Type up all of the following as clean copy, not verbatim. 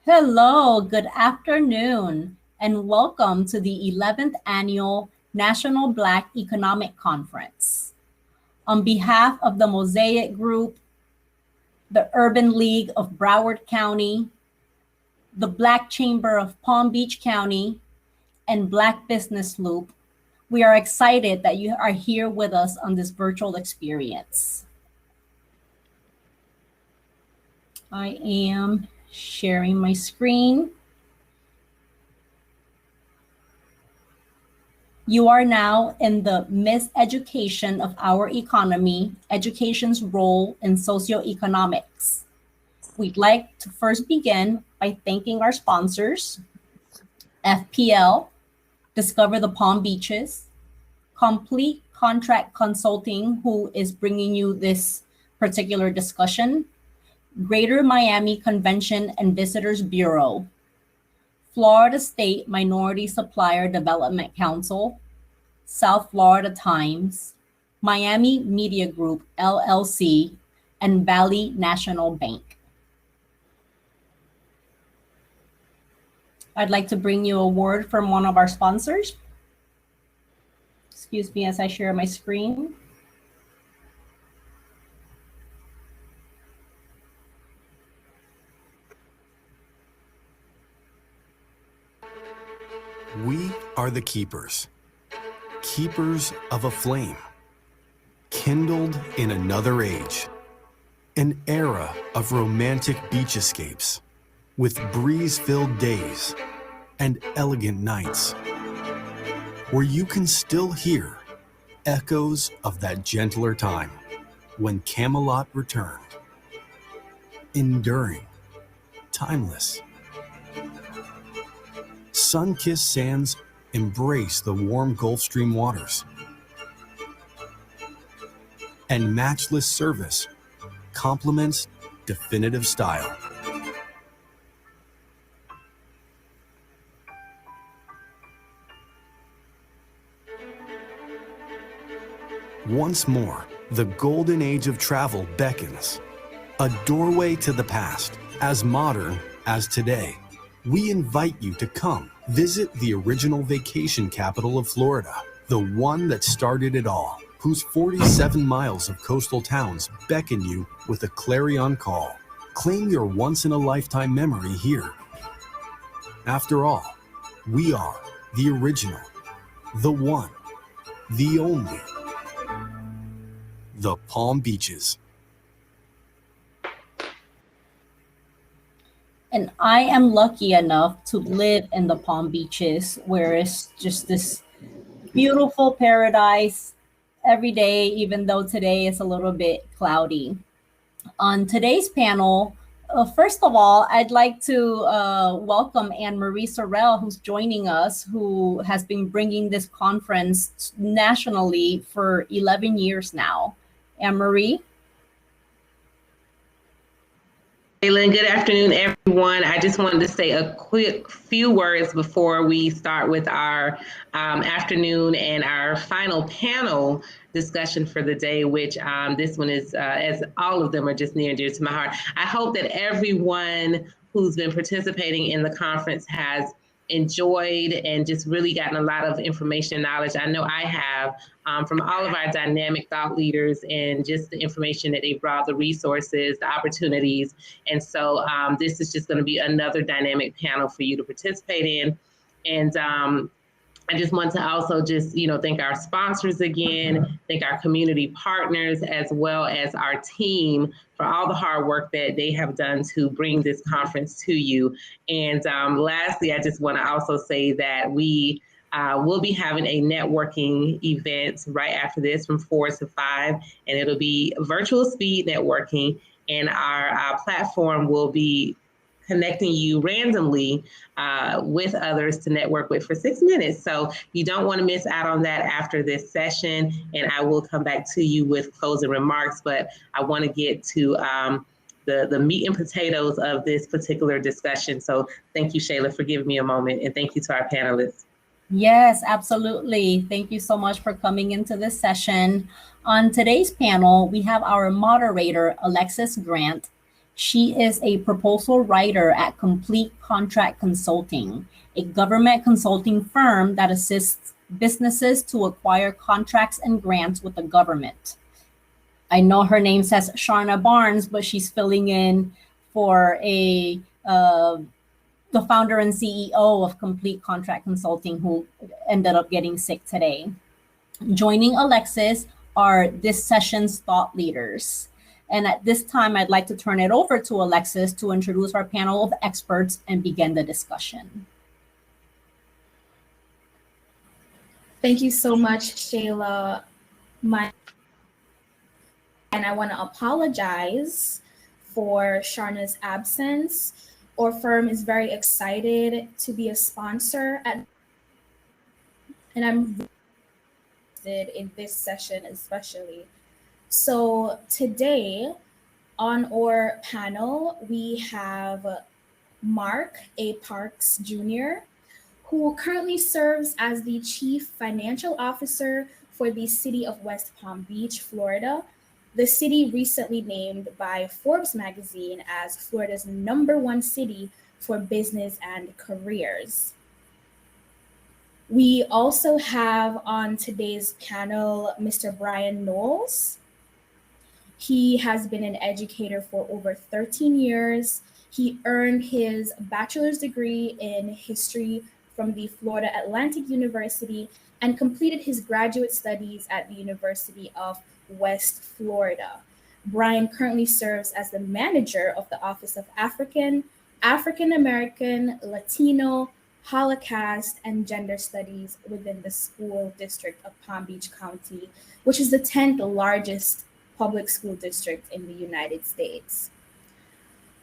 Hello, good afternoon, and welcome to the 11th Annual National Black Economic Conference. On behalf of the Mosaic Group, the Urban League of Broward County, the Black Chamber of Palm Beach County, and Black Business Loop, we are excited that you are here with us on this virtual experience. I am sharing my screen. You are now in the Miseducation of Our Economy, Education's Role in Socioeconomics. We'd like to first begin by thanking our sponsors, FPL, Discover the Palm Beaches, Complete Contract Consulting, who is bringing you this particular discussion, Greater Miami Convention and Visitors Bureau, Florida State Minority Supplier Development Council, South Florida Times, Miami Media Group, LLC, and Valley National Bank. I'd like to bring you a word from one of our sponsors. Excuse me as I share my screen. We are the keepers, keepers of a flame, kindled in another age, an era of romantic beach escapes, with breeze-filled days and elegant nights, where you can still hear echoes of that gentler time when Camelot returned, enduring, timeless. Sun-kissed sands embrace the warm Gulf Stream waters, and matchless service complements definitive style. Once more, the golden age of travel beckons, a doorway to the past, as modern as today. We invite you to come visit the original vacation capital of Florida, the one that started it all, whose 47 miles of coastal towns beckon you with a clarion call. Claim your once-in-a-lifetime memory here. After all, we are the original, the one, the only, the Palm Beaches. And I am lucky enough to live in the Palm Beaches, where it's just this beautiful paradise every day, even though today is a little bit cloudy. On today's panel, first of all, I'd like to welcome Anne-Marie Sorrell, who's joining us, who has been bringing this conference nationally for 11 years now. Anne-Marie? Good afternoon, everyone. I just wanted to say a quick few words before we start with our afternoon and our final panel discussion for the day, which this one is, as all of them are just near and dear to my heart. I hope that everyone who's been participating in the conference has enjoyed and just really gotten a lot of information and knowledge. I know I have from all of our dynamic thought leaders and just the information that they brought, the resources, the opportunities. And so this is just going to be another dynamic panel for you to participate in. And I just want to also just, thank our sponsors again, thank our community partners, as well as our team for all the hard work that they have done to bring this conference to you. And lastly, I just want to also say that we will be having a networking event right after this from 4 to 5, and it'll be virtual speed networking. And our platform will be connecting you randomly with others to network with for 6 minutes. So you don't want to miss out on that after this session. And I will come back to you with closing remarks, but I want to get to the meat and potatoes of this particular discussion. So thank you, Shayla, for giving me a moment. And thank you to our panelists. Yes, absolutely. Thank you so much for coming into this session. On today's panel, we have our moderator, Alexis Grant, She is a proposal writer at Complete Contract Consulting, a government consulting firm that assists businesses to acquire contracts and grants with the government. I know her name says Sharna Barnes, but she's filling in for the founder and CEO of Complete Contract Consulting, who ended up getting sick today. Joining Alexis are this session's thought leaders. And at this time, I'd like to turn it over to Alexis to introduce our panel of experts and begin the discussion. Thank you so much, Shayla. And I want to apologize for Sharna's absence. Our firm is very excited to be a sponsor and I'm interested in this session especially. So today on our panel, we have Mark A. Parks Jr., who currently serves as the Chief Financial Officer for the city of West Palm Beach, Florida. The city recently named by Forbes magazine as Florida's #1 city for business and careers. We also have on today's panel Mr. Brian Knowles. He has been an educator for over 13 years. He earned his bachelor's degree in history from the Florida Atlantic University and completed his graduate studies at the University of West Florida. Brian currently serves as the manager of the Office of African American, Latino, Holocaust, and Gender Studies within the school district of Palm Beach County, which is the 10th largest public school district in the United States.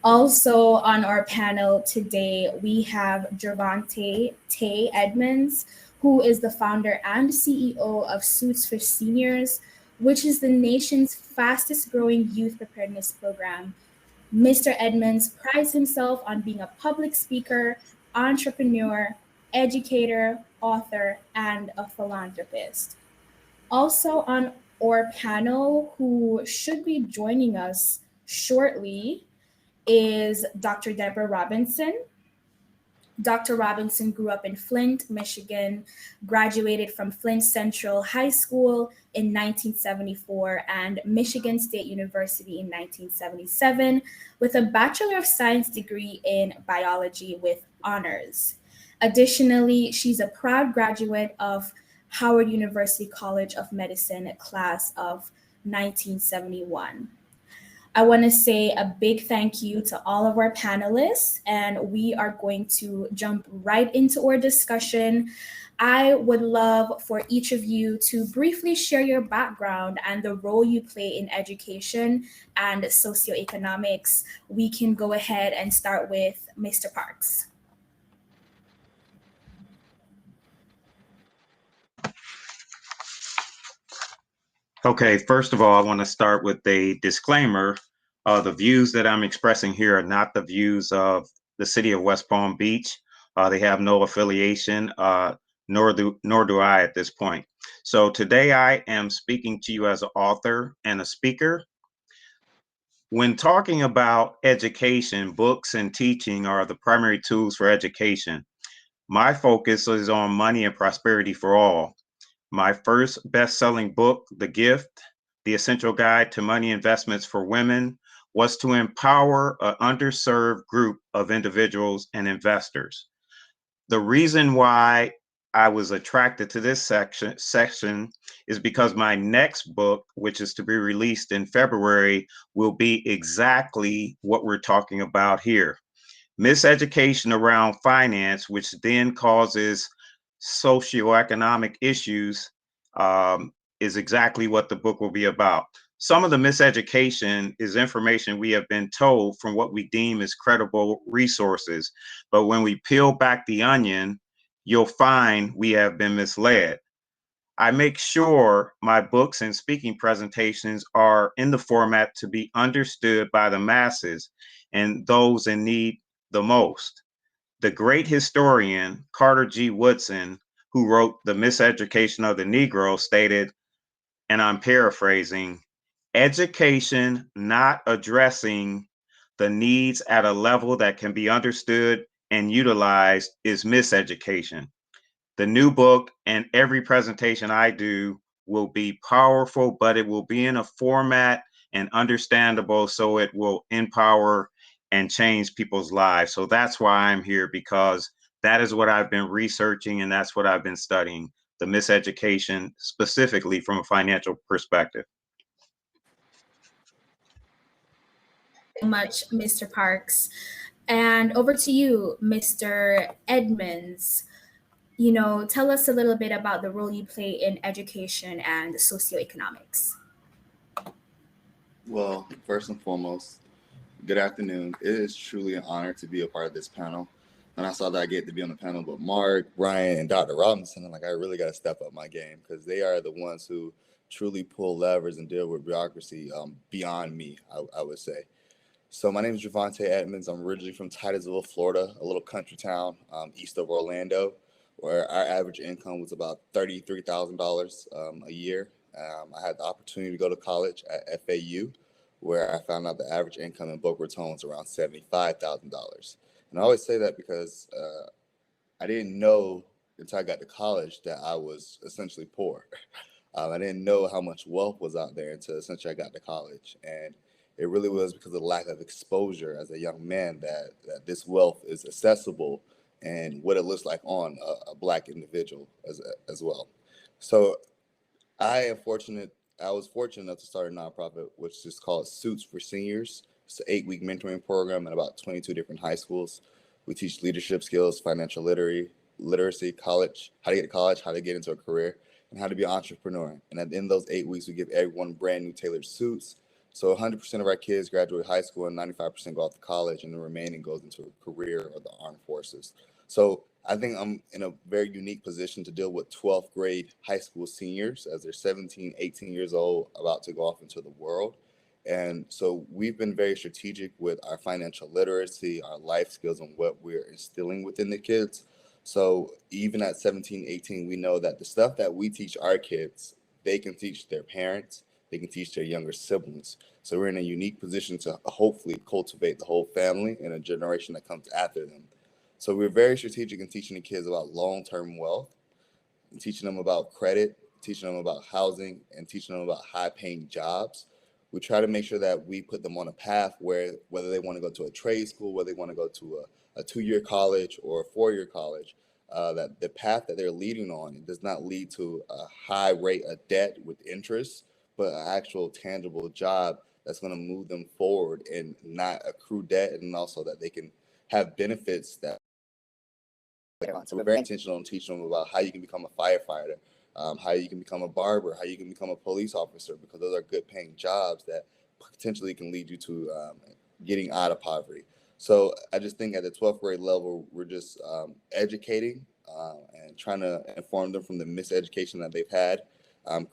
Also on our panel today, we have Gervonta Tay Edmonds, who is the founder and CEO of Suits for Seniors, which is the nation's fastest growing youth preparedness program. Mr. Edmonds prides himself on being a public speaker, entrepreneur, educator, author, and a philanthropist. Also on our panel, who should be joining us shortly, is Dr. Deborah Robinson. Dr. Robinson grew up in Flint, Michigan, graduated from Flint Central High School in 1974 and Michigan State University in 1977 with a Bachelor of Science degree in biology with honors. Additionally, she's a proud graduate of Howard University College of Medicine class of 1971. I want to say a big thank you to all of our panelists, and we are going to jump right into our discussion. I would love for each of you to briefly share your background and the role you play in education and socioeconomics. We can go ahead and start with Mr. Parks. Okay, first of all, I want to start with a disclaimer. The views that I'm expressing here are not the views of the city of West Palm Beach. They have no affiliation, nor do I at this point. So today I am speaking to you as an author and a speaker. When talking about education, books and teaching are the primary tools for education. My focus is on money and prosperity for all. My first best-selling book, The Gift, The Essential Guide to Money Investments for Women, was to empower an underserved group of individuals and investors. The reason why I was attracted to this section is because my next book, which is to be released in February, will be exactly what we're talking about here. Miseducation around finance, which then causes socioeconomic issues, is exactly what the book will be about. Some of the miseducation is information we have been told from what we deem as credible resources. But when we peel back the onion, you'll find we have been misled. I make sure my books and speaking presentations are in the format to be understood by the masses and those in need the most. The great historian Carter G. Woodson, who wrote The Miseducation of the Negro, stated, and I'm paraphrasing, education not addressing the needs at a level that can be understood and utilized is miseducation. The new book and every presentation I do will be powerful, but it will be in a format and understandable so it will empower and change people's lives. So that's why I'm here, because that is what I've been researching and that's what I've been studying, the miseducation specifically from a financial perspective. Much, Mr. Parks. And over to you, Mr. Edmonds. Tell us a little bit about the role you play in education and socioeconomics. Well, first and foremost, good afternoon. It is truly an honor to be a part of this panel. When I saw that I get to be on the panel with Mark, Brian, and Dr. Robinson, I'm like, I really got to step up my game, because they are the ones who truly pull levers and deal with bureaucracy beyond me, I would say. So my name is Javante Edmonds. I'm originally from Titusville, Florida, a little country town east of Orlando, where our average income was about $33,000 a year. I had the opportunity to go to college at FAU, where I found out the average income in Boca Raton was around $75,000. And I always say that because I didn't know until I got to college that I was essentially poor. I didn't know how much wealth was out there until essentially I got to college. And it really was because of the lack of exposure as a young man that this wealth is accessible and what it looks like on a Black individual as well. So I was fortunate enough to start a nonprofit, which is called Suits for Seniors. It's an 8-week mentoring program at about 22 different high schools. We teach leadership skills, financial literacy, college, how to get to college, how to get into a career, and how to be an entrepreneur. And at the end of those 8 weeks, we give everyone brand new tailored suits. So 100% of our kids graduate high school and 95% go off to college, and the remaining goes into a career or the armed forces. So I think I'm in a very unique position to deal with 12th grade high school seniors as they're 17, 18 years old, about to go off into the world. And so we've been very strategic with our financial literacy, our life skills, and what we're instilling within the kids. So even at 17, 18, we know that the stuff that we teach our kids, they can teach their parents, they can teach their younger siblings. So we're in a unique position to hopefully cultivate the whole family and a generation that comes after them. So we're very strategic in teaching the kids about long-term wealth, and teaching them about credit, teaching them about housing, and teaching them about high-paying jobs. We try to make sure that we put them on a path where, whether they want to go to a trade school, whether they want to go to a 2-year college or a 4-year college, that the path that they're leading on, it does not lead to a high rate of debt with interest, but an actual tangible job that's going to move them forward and not accrue debt, and also that they can have benefits that. So we're very intentional in teaching them about how you can become a firefighter, how you can become a barber, how you can become a police officer, because those are good paying jobs that potentially can lead you to getting out of poverty. So I just think at the 12th grade level, we're just educating and trying to inform them from the miseducation that they've had,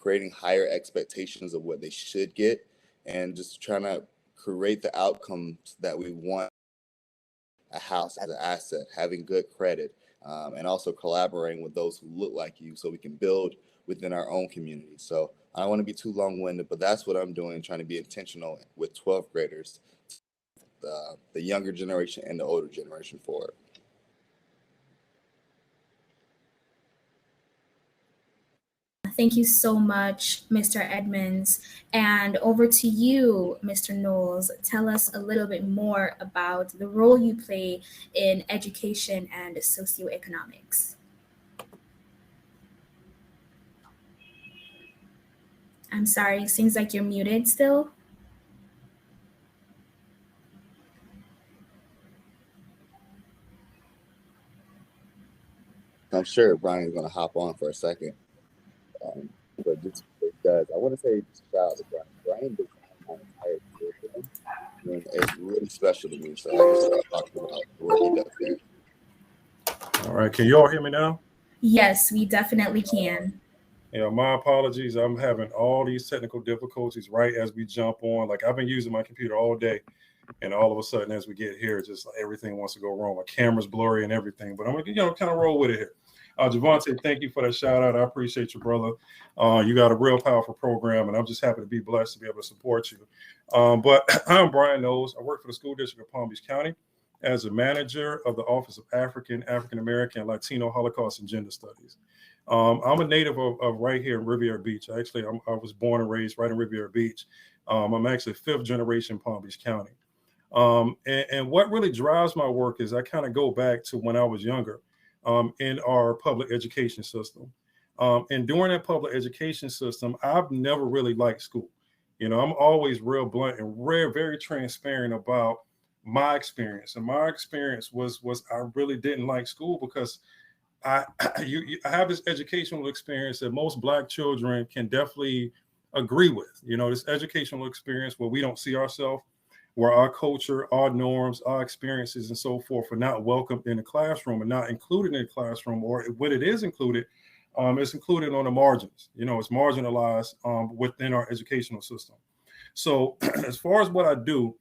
creating higher expectations of what they should get, and just trying to create the outcomes that we want. A house as an asset, having good credit, and also collaborating with those who look like you so we can build within our own community. So I don't want to be too long-winded, but that's what I'm doing, trying to be intentional with 12th graders, the younger generation and the older generation forward. Thank you so much, Mr. Edmonds. And over to you, Mr. Knowles. Tell us a little bit more about the role you play in education and socioeconomics. I'm sorry, it seems like you're muted still. I'm sure Brian's going to hop on for a second. But just because I want to say shout out to Brian. Brian designed my entire curriculum, and it's really special to me. So I just start talking about the work he does there. All right, can you all hear me now? Yes, we definitely can. Yeah, my apologies. I'm having all these technical difficulties right as we jump on. Like, I've been using my computer all day, and all of a sudden, as we get here, just like everything wants to go wrong. My camera's blurry and everything, but I'm gonna, kind of roll with it here. Javante, thank you for that shout out. I appreciate you, brother. You got a real powerful program, and I'm just happy to be blessed to be able to support you. But I'm Brian Knowles. I work for the School District of Palm Beach County as a manager of the Office of African American, Latino, Holocaust, and Gender Studies. I'm a native of right here in Riviera Beach. Actually, I was born and raised right in Riviera Beach. I'm actually fifth generation Palm Beach County. And what really drives my work is I kind of go back to when I was younger in our public education system. And during that public education system, I've never really liked school. You know, I'm always real blunt and very transparent about my experience. And my experience was I really didn't like school because I have this educational experience that most Black children can definitely agree with. You know, this educational experience where we don't see ourselves, where our culture, our norms, our experiences, and so forth are not welcomed in the classroom and not included in the classroom, or when it is included, it's included on the margins. You know, it's marginalized within our educational system. So as far as what I do,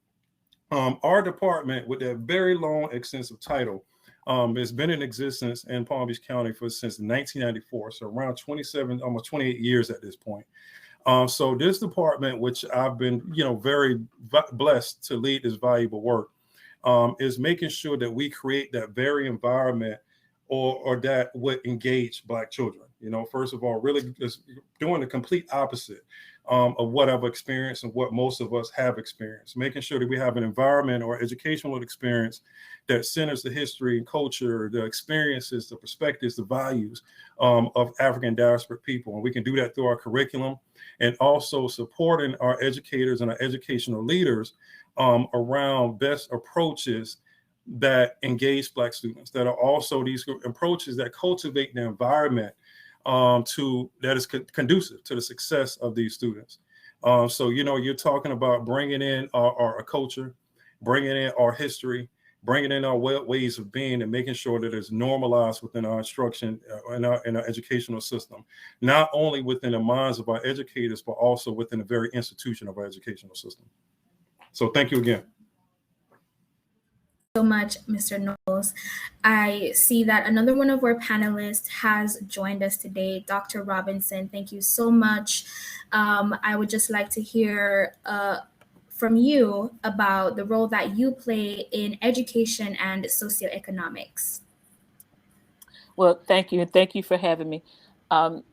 our department, with that very long, extensive title, has been in existence in Palm Beach County since 1994, so around 27, almost 28 years at this point. So this department, which I've been, very blessed to lead this valuable work, is making sure that we create that very environment or that would engage Black children. You know, first of all, really just doing the complete opposite of what I've experienced and what most of us have experienced, making sure that we have an environment or educational experience that centers the history and culture, the experiences, the perspectives, the values of African diasporic people. And we can do that through our curriculum and also supporting our educators and our educational leaders around best approaches that engage Black students, that are also these approaches that cultivate the environment that is conducive to the success of these students. So, you're talking about bringing in our culture, bringing in our history, bringing in our ways of being, and making sure that it's normalized within our instruction in our educational system, not only within the minds of our educators, but also within the very institution of our educational system. So thank you again. So much, Mr. Knowles. I see that another one of our panelists has joined us today, Dr. Robinson. Thank you so much. I would just like to hear from you about the role that you play in education and socioeconomics. Well, thank you. And thank you for having me.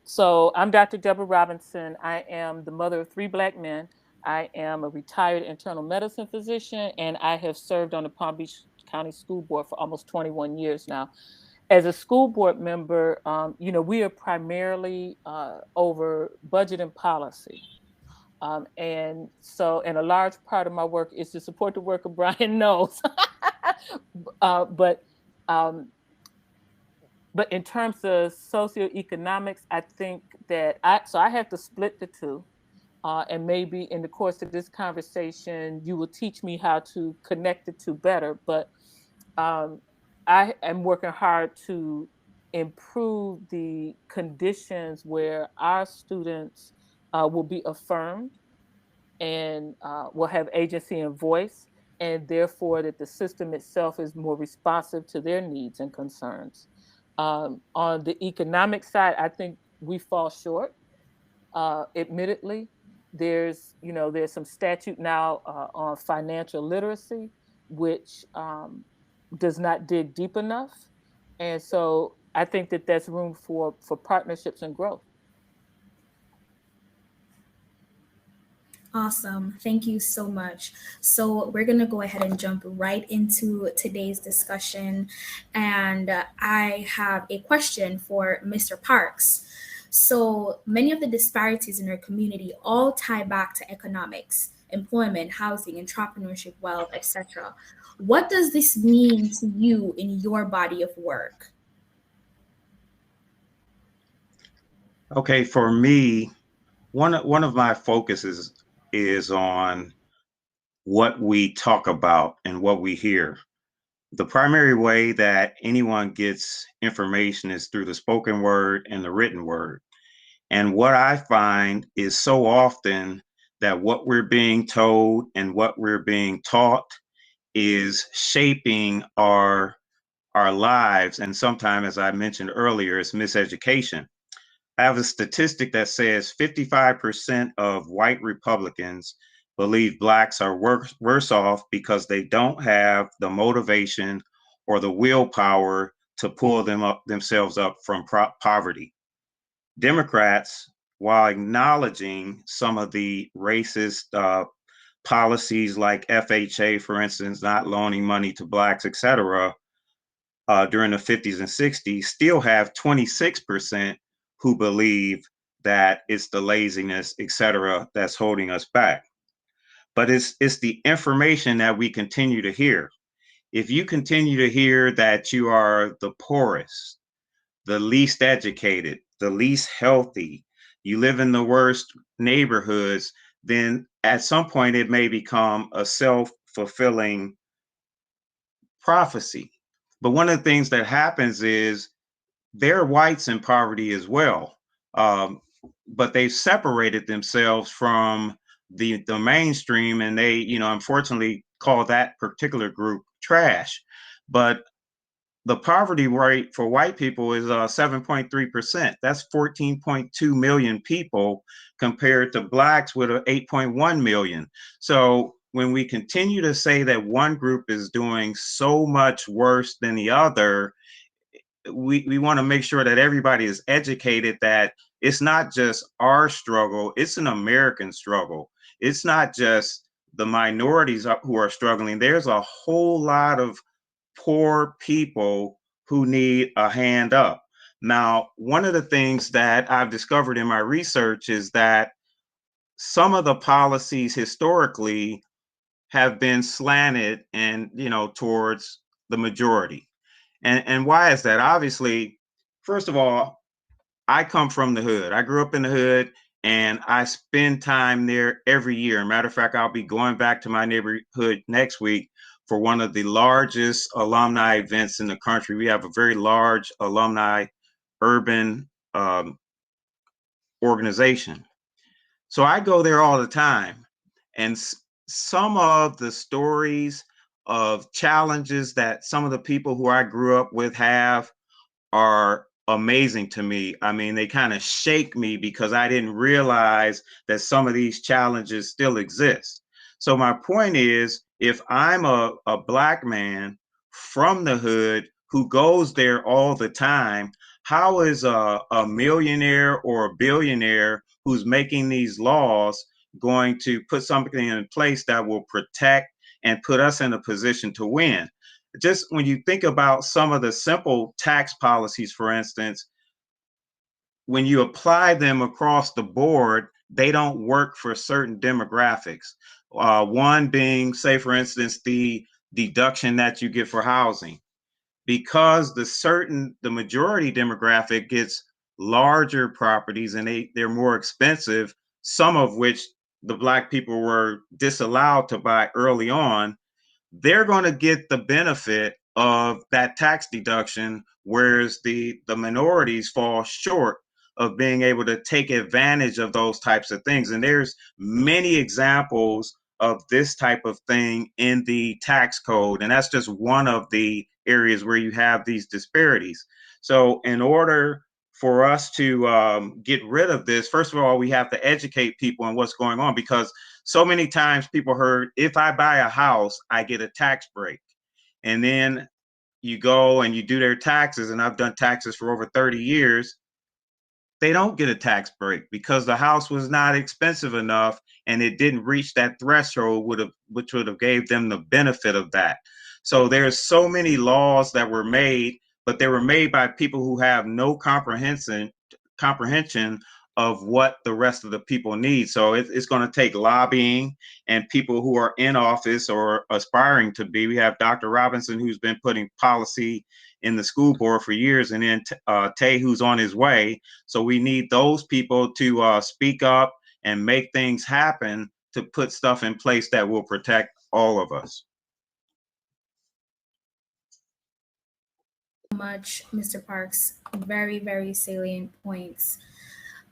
So I'm Dr. Deborah Robinson. I am the mother of 3 Black men. I am a retired internal medicine physician, and I have served on the Palm Beach County School Board for almost 21 years now. As a school board member, we are primarily over budget and policy. And a large part of my work is to support the work of Brian Knowles. But in terms of socioeconomics, I think that I have to split the two. And maybe in the course of this conversation, you will teach me how to connect the two better. But I am working hard to improve the conditions where our students will be affirmed and will have agency and voice, and therefore that the system itself is more responsive to their needs and concerns. On the economic side, I think we fall short, admittedly. There's some statute now on financial literacy, which does not dig deep enough. And so I think that there's room for partnerships and growth. Awesome. Thank you so much. So we're going to go ahead and jump right into today's discussion. And I have a question for Mr. Parks. So many of the disparities in our community all tie back to economics, employment, housing, entrepreneurship, wealth, etc. What does this mean to you in your body of work? Okay, for me, one of my focuses is on what we talk about and what we hear. The primary way that anyone gets information is through the spoken word and the written word. And what I find is so often that what we're being told and what we're being taught is shaping our our lives. And sometimes, as I mentioned earlier, it's miseducation. I have a statistic that says 55% of white Republicans believe Blacks are worse off because they don't have the motivation or the willpower to pull themselves up from poverty. Democrats, while acknowledging some of the racist policies like FHA, for instance, not loaning money to Blacks, et cetera, during the 50s and 60s, still have 26% who believe that it's the laziness, et cetera, that's holding us back. But it's the information that we continue to hear. If you continue to hear that you are the poorest, the least educated, the least healthy, you live in the worst neighborhoods, then at some point it may become a self-fulfilling prophecy. But one of the things that happens is there are whites in poverty as well, but they've separated themselves from the mainstream, and they, unfortunately call that particular group trash. But the poverty rate for white people is 7.3%. That's 14.2 million people compared to Blacks with 8.1 million. So when we continue to say that one group is doing so much worse than the other, we want to make sure that everybody is educated that it's not just our struggle, it's an American struggle. It's not just the minorities who are struggling. There's a whole lot of poor people who need a hand up. Now, one of the things that I've discovered in my research is that some of the policies historically have been slanted and, towards the majority. And why is that? Obviously, first of all, I come from the hood. I grew up in the hood, and I spend time there every year. Matter of fact, I'll be going back to my neighborhood next week for one of the largest alumni events in the country. We have a very large alumni urban organization. So I go there all the time. And some of the stories of challenges that some of the people who I grew up with have are amazing to me. I mean, they kind of shake me because I didn't realize that some of these challenges still exist. So my point is, if I'm a Black man from the hood who goes there all the time, how is a millionaire or a billionaire who's making these laws going to put something in place that will protect and put us in a position to win? Just when you think about some of the simple tax policies, for instance, when you apply them across the board, they don't work for certain demographics. One being, say, for instance, the deduction that you get for housing. Because the majority demographic gets larger properties and they're more expensive, some of which the Black people were disallowed to buy early on, they're going to get the benefit of that tax deduction, whereas the minorities fall short of being able to take advantage of those types of things. And there's many examples of this type of thing in the tax code. And that's just one of the areas where you have these disparities. So in order for us to get rid of this, first of all, we have to educate people on what's going on, because so many times people heard, if I buy a house, I get a tax break. And then you go and you do their taxes, and I've done taxes for over 30 years. They don't get a tax break because the house was not expensive enough and it didn't reach that threshold which would have gave them the benefit of that. So there's so many laws that were made, but they were made by people who have no comprehension of what the rest of the people need. So it's going to take lobbying and people who are in office or aspiring to be. We have Dr. Robinson, who's been putting policy in the school board for years, and then Tay, who's on his way. So we need those people to speak up and make things happen to put stuff in place that will protect all of us. Much, Mr. Parks. Very, very salient points.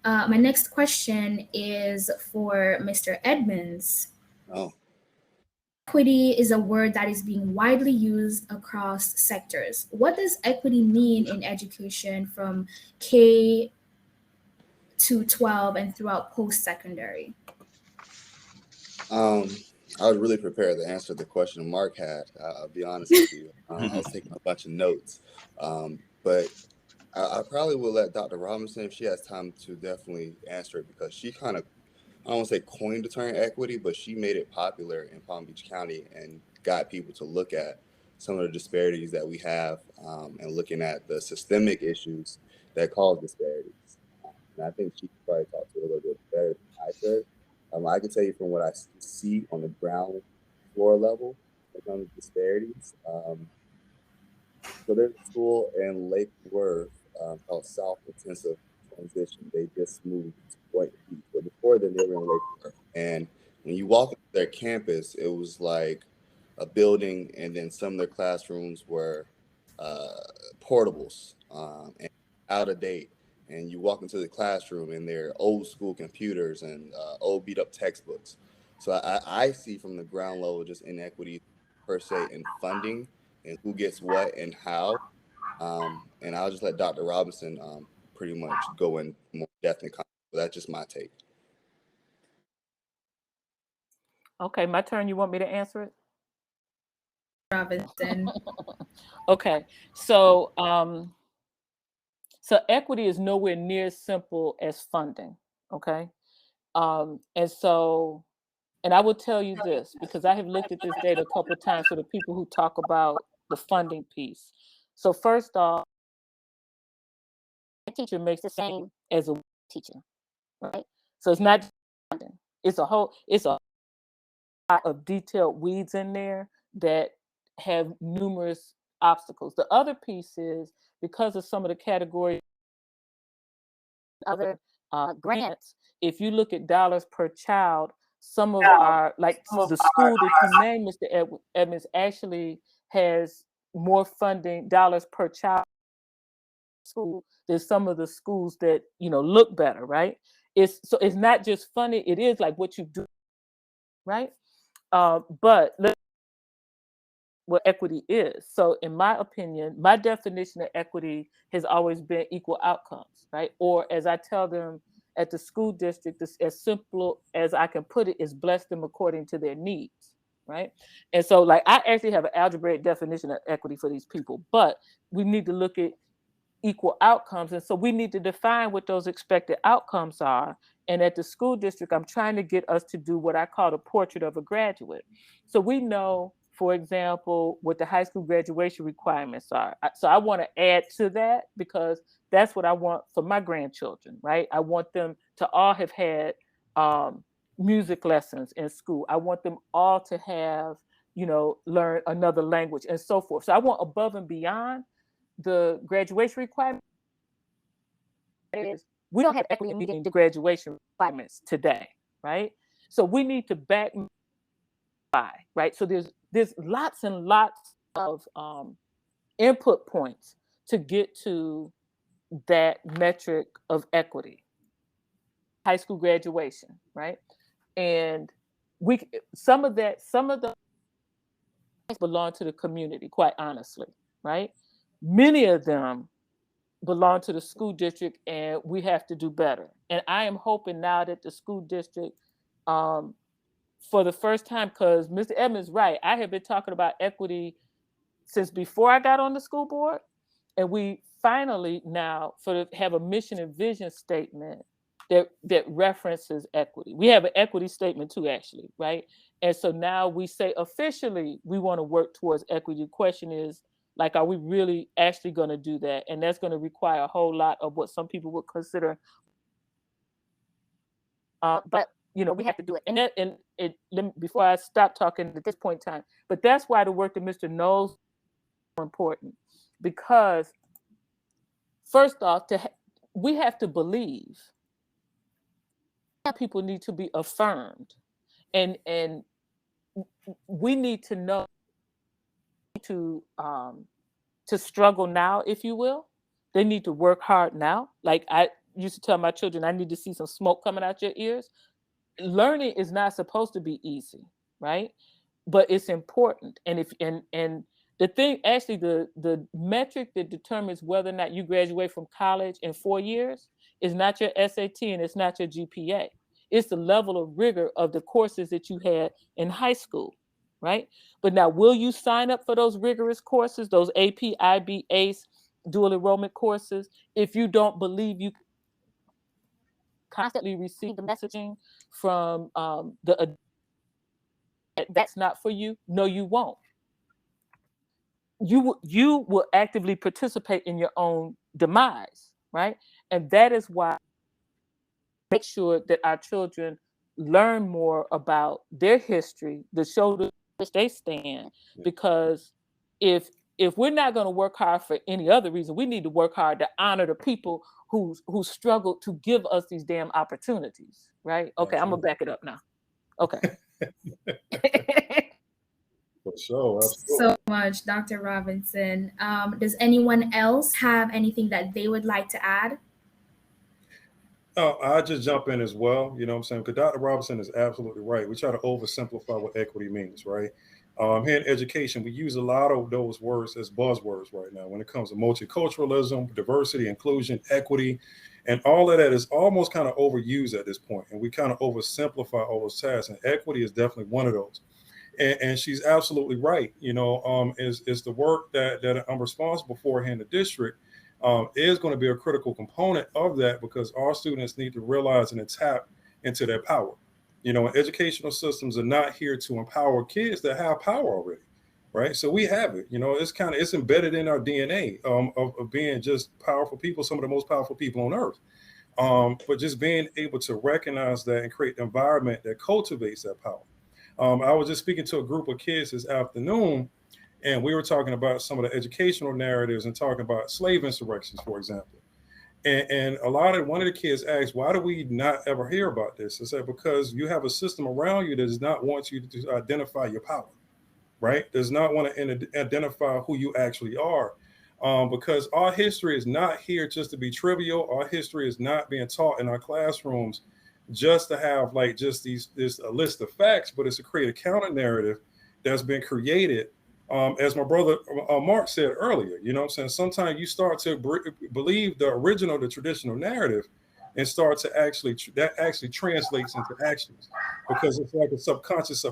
My next question is for Mr. Edmonds. Oh. Equity is a word that is being widely used across sectors. What does equity mean in education from K to 12 and throughout post-secondary? I was really prepared to answer the question Mark had. I'll be honest with you. I was taking a bunch of notes, but I probably will let Dr. Robinson, if she has time, to definitely answer it, because she kind of, I don't want to say coined the term equity, but she made it popular in Palm Beach County and got people to look at some of the disparities that we have, and looking at the systemic issues that cause disparities. And I think she could probably talk to it a little bit better than I could. I can tell you from what I see on the ground floor level when it comes to disparities. So there's a school in Lake Worth called South Intensive Transition. They just moved to White Beach, but before then they were in Lake Worth. And when you walk into their campus, it was like a building, and then some of their classrooms were portables and out of date. And you walk into the classroom and they're old school computers and old beat up textbooks. So I see from the ground level just inequity per se in funding and who gets what and how. And I'll just let Dr. Robinson pretty much go in more depth and content. But that's just my take. Okay, my turn. You want me to answer it? Robinson. Okay, so so equity is nowhere near as simple as funding. Okay, and I will tell you this because I have looked at this data a couple of times for the people who talk about the funding piece. So first off, a teacher makes the same as a teacher, right? So it's not just funding. It's a lot of detailed weeds in there that have numerous obstacles. The other piece is because of some of the categories, other grants, if you look at dollars per child, some of our, like the school that you named, Mr. Edmonds, actually has more funding dollars per child school than some of the schools that look better, right? It's not just funding, it is like what you do, right? But what equity is. So in my opinion, my definition of equity has always been equal outcomes, right? Or as I tell them at the school district, it's as simple as I can put it, is bless them according to their needs, right? And so like I actually have an algebraic definition of equity for these people, but we need to look at equal outcomes. And so we need to define what those expected outcomes are. And at the school district, I'm trying to get us to do what I call the portrait of a graduate. So we know, for example, what the high school graduation requirements are. So I want to add to that because that's what I want for my grandchildren, right? I want them to all have had music lessons in school. I want them all to have, learn another language and so forth. So I want above and beyond the graduation requirement is we don't have equity in meeting the graduation requirements today, right? So we need to back by, right? So there's lots and lots of input points to get to that metric of equity. High school graduation, right? And some of the belong to the community, quite honestly, right? Many of them belong to the school district, and we have to do better. And I am hoping now that the school district, for the first time, because Mr. Edmonds is right, I have been talking about equity since before I got on the school board, and we finally now have a mission and vision statement that references equity. We have an equity statement too, actually, right? And so now we say officially we want to work towards equity. The question is, like, are we really actually going to do that? And that's going to require a whole lot of what some people would consider. But we have to do it. Before I stop talking at this point in time, but that's why the work that Mr. Knowles is so important, because first off, we have to believe people need to be affirmed, and we need to know to struggle now, if you will. They need to work hard now. Like I used to tell my children, I need to see some smoke coming out your ears. Learning is not supposed to be easy, right? but it's important. And if and the thing, actually, the metric that determines whether or not you graduate from college in 4 years is not your SAT and it's not your GPA. It's the level of rigor of the courses that you had in high school, right? But now, will you sign up for those rigorous courses, those AP, IB, ACE, dual enrollment courses, if you don't believe you constantly receive the messaging from that's not for you? No, you won't. You will actively participate in your own demise, right? And that is why make sure that our children learn more about their history, the shoulder which they stand, because if we're not going to work hard for any other reason, we need to work hard to honor the people who struggled to give us these damn opportunities, right? Okay, I'm gonna back it up now. Okay. For sure, absolutely. So much, Dr. Robinson. Does anyone else have anything that they would like to add? I'll just jump in as well. You know what I'm saying? Because Dr. Robinson is absolutely right. We try to oversimplify what equity means, right? Here in education, we use a lot of those words as buzzwords right now when it comes to multiculturalism, diversity, inclusion, equity, and all of that is almost kind of overused at this point. And we kind of oversimplify all those tasks. And equity is definitely one of those. And she's absolutely right. You know, is the work that I'm responsible for here in the district is going to be a critical component of that, because our students need to realize and tap into their power. You know, educational systems are not here to empower kids that have power already, right? So we have it. You know, it's embedded in our DNA of being just powerful people, some of the most powerful people on earth. But just being able to recognize that and create the environment that cultivates that power. I was just speaking to a group of kids this afternoon, and we were talking about some of the educational narratives and talking about slave insurrections, for example. And one of the kids asked, why do we not ever hear about this? I said, because you have a system around you that does not want you to identify your power, right? Does not want to identify who you actually are. Because our history is not here just to be trivial. Our history is not being taught in our classrooms just to have like just a list of facts, but it's to create a counter narrative that's been created. As my brother Mark said earlier, you know what I'm saying? Sometimes you start to believe the traditional narrative and start to that actually translates into actions, because it's like a subconscious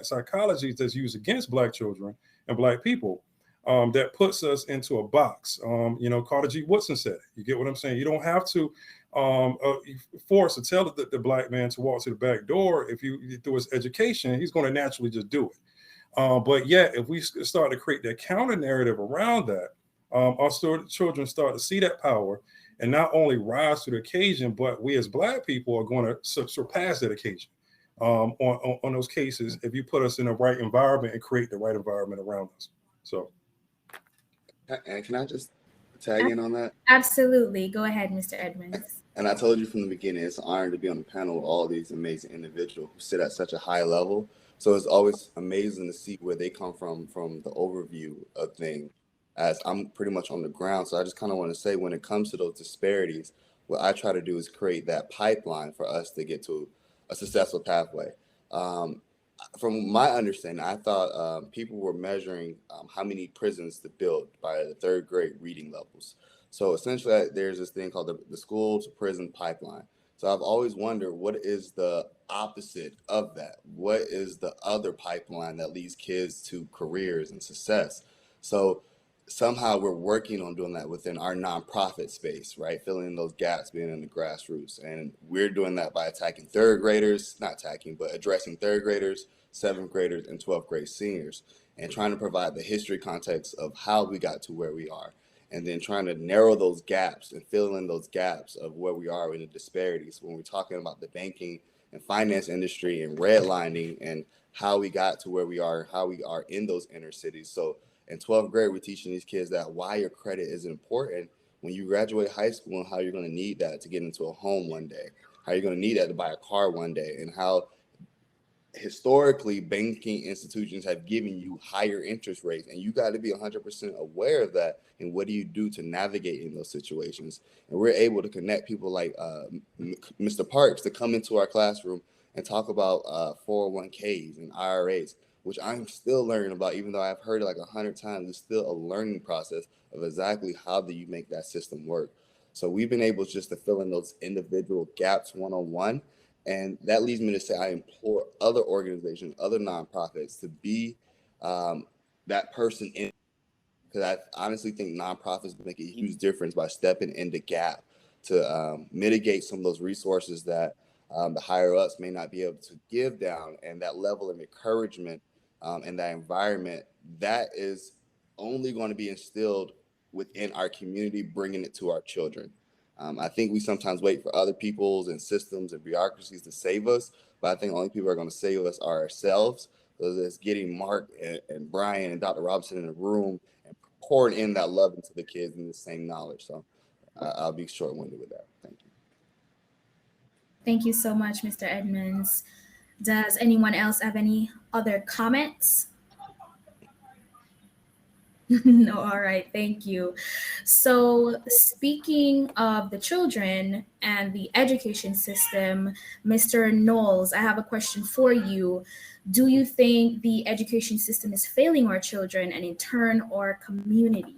psychology that's used against Black children and Black people that puts us into a box. You know, Carter G. Woodson said it. You get what I'm saying? You don't have to force to tell the Black man to walk to the back door. If you through his education, he's going to naturally just do it. But yet, if we start to create that counter narrative around that, our children start to see that power and not only rise to the occasion, but we as Black people are going to surpass that occasion on those cases if you put us in the right environment and create the right environment around us. So, and can I just tag in on that? Absolutely. Go ahead, Mr. Edmonds. And I told you from the beginning, it's an honor to be on the panel with all these amazing individuals who sit at such a high level. So it's always amazing to see where they come from the overview of things, as I'm pretty much on the ground. So I just kind of want to say, when it comes to those disparities, what I try to do is create that pipeline for us to get to a successful pathway. From my understanding, I thought people were measuring how many prisons to build by the third grade reading levels. So essentially, there's this thing called the school to prison pipeline. So I've always wondered, what is the opposite of that? What is the other pipeline that leads kids to careers and success? So somehow we're working on doing that within our nonprofit space, right? Filling in those gaps, being in the grassroots. And we're doing that by addressing third graders, 7th graders, and 12th grade seniors, and trying to provide the history context of how we got to where we are. And then trying to narrow those gaps and fill in those gaps of where we are in the disparities when we're talking about the banking and finance industry and redlining and how we got to where we are, how we are in those inner cities. So in 12th grade, we're teaching these kids that why your credit is important when you graduate high school, and how you're going to need that to get into a home one day, how you're going to need that to buy a car one day, and how historically banking institutions have given you higher interest rates, and you got to be 100% aware of that. And what do you do to navigate in those situations? And we're able to connect people like Mr. Parks to come into our classroom and talk about 401ks and IRAs. which I'm still learning about, even though I've heard it like 100 times. It's still a learning process of exactly how do you make that system work. So we've been able just to fill in those individual gaps one-on-one. And that leads me to say I implore other organizations, other nonprofits to be that person in, because I honestly think nonprofits make a huge difference by stepping in the gap to mitigate some of those resources that the higher ups may not be able to give down, and that level of encouragement and that environment that is only going to be instilled within our community, bringing it to our children. I think we sometimes wait for other people's and systems and bureaucracies to save us, but I think the only people who are going to save us are ourselves. So it's getting Mark and Brian and Dr. Robinson in the room and pouring in that love into the kids and the same knowledge. So I'll be short-winded with that. Thank you. Thank you so much, Mr. Edmonds. Does anyone else have any other comments? No, all right, thank you. So speaking of the children and the education system, Mr. Knowles, I have a question for you. Do you think the education system is failing our children and in turn our community?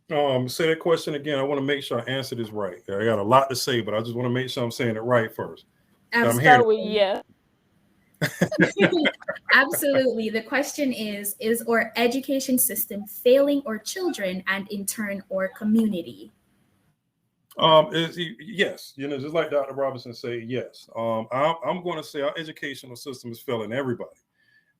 Say that question again. I want to make sure I answer this right. I got a lot to say, but I just want to make sure I'm saying it right first. I'm Start with yes. Absolutely. The question is our education system failing our children and in turn our community? Yes, just like Dr. Robinson say, yes. I'm going to say our educational system is failing everybody,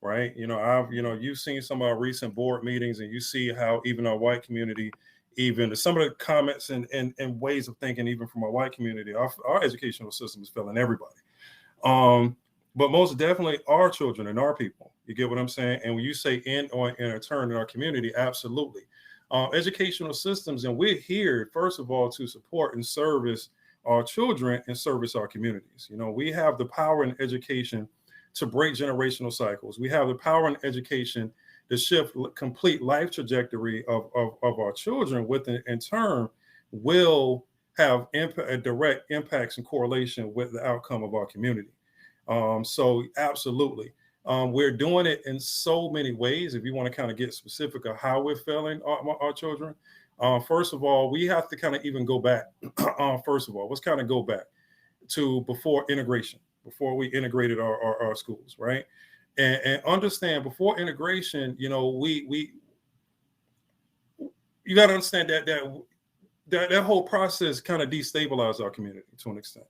right? You've seen some of our recent board meetings, and you see how even our white community, even some of the comments and ways of thinking, even from our white community, our educational system is failing everybody. But most definitely our children and our people. You get what I'm saying? And when you say in a turn in our community, absolutely. Educational systems, and we're here, first of all, to support and service our children and service our communities. We have the power in education to break generational cycles. We have the power in education to shift complete life trajectory of our children, with in turn will have direct impacts and correlation with the outcome of our community. So absolutely. We're doing it in so many ways. If you want to kind of get specific of how we're failing our children, first of all, we have to kind of even go back. First of all, let's kind of go back to before integration, before we integrated our schools, right? And understand before integration, you got to understand that whole process kind of destabilized our community to an extent.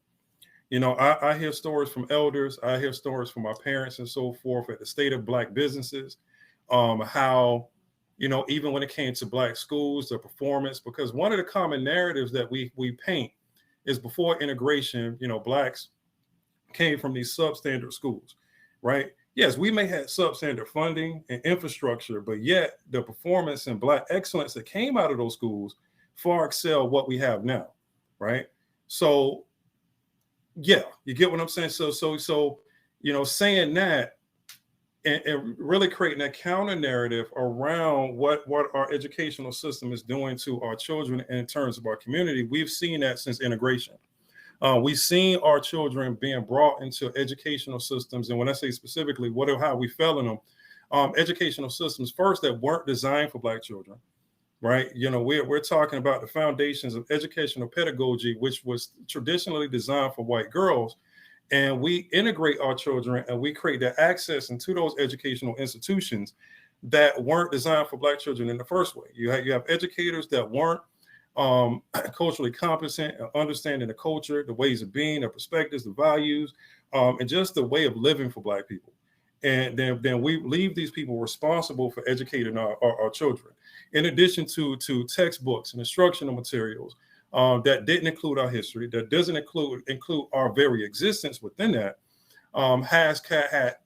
I hear stories from elders, I hear stories from my parents and so forth at the state of Black businesses, how, even when it came to Black schools, the performance, because one of the common narratives that we paint is before integration, Blacks came from these substandard schools, right? Yes, we may have substandard funding and infrastructure, but yet the performance and Black excellence that came out of those schools far excel what we have now, right? So yeah, you get what I'm saying? So, saying that and really creating a counter narrative around what our educational system is doing to our children and in terms of our community, we've seen that since integration. We've seen our children being brought into educational systems. And when I say specifically, how we fell in them, educational systems first that weren't designed for Black children. Right. We're talking about the foundations of educational pedagogy, which was traditionally designed for white girls. And we integrate our children and we create the access into those educational institutions that weren't designed for Black children in the first way. You have educators that weren't culturally competent and understanding the culture, the ways of being, the perspectives, the values, and just the way of living for Black people. And then we leave these people responsible for educating our children. In addition to textbooks and instructional materials that didn't include our history, that doesn't include our very existence within that, has had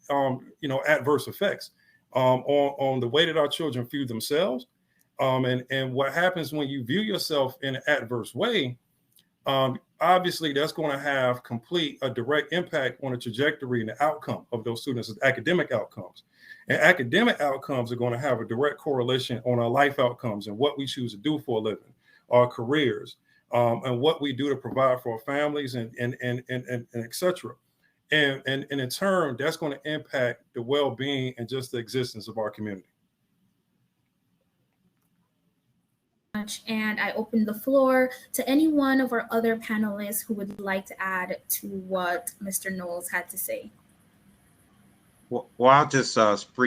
adverse effects on the way that our children view themselves. And what happens when you view yourself in an adverse way, obviously that's going to have a direct impact on the trajectory and the outcome of those students' academic outcomes. And academic outcomes are going to have a direct correlation on our life outcomes and what we choose to do for a living, our careers, and what we do to provide for our families and et cetera. And in turn, that's going to impact the well-being and just the existence of our community. And I open the floor to any one of our other panelists who would like to add to what Mr. Knowles had to say. Well, I'll just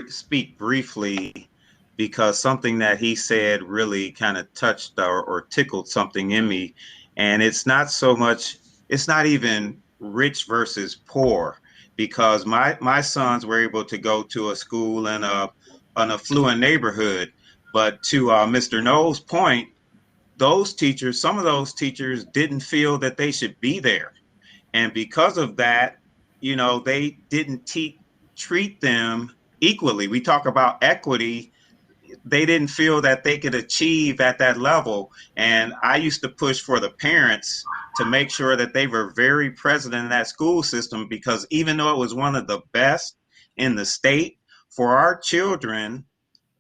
speak briefly, because something that he said really kind of touched or tickled something in me. And it's not so much, it's not even rich versus poor, because my sons were able to go to a school in an affluent neighborhood. But to Mr. Knowles' point, some of those teachers didn't feel that they should be there. And because of that, they didn't treat them equally. We talk about equity. They didn't feel that they could achieve at that level. And I used to push for the parents to make sure that they were very present in that school system, because even though it was one of the best in the state, for our children,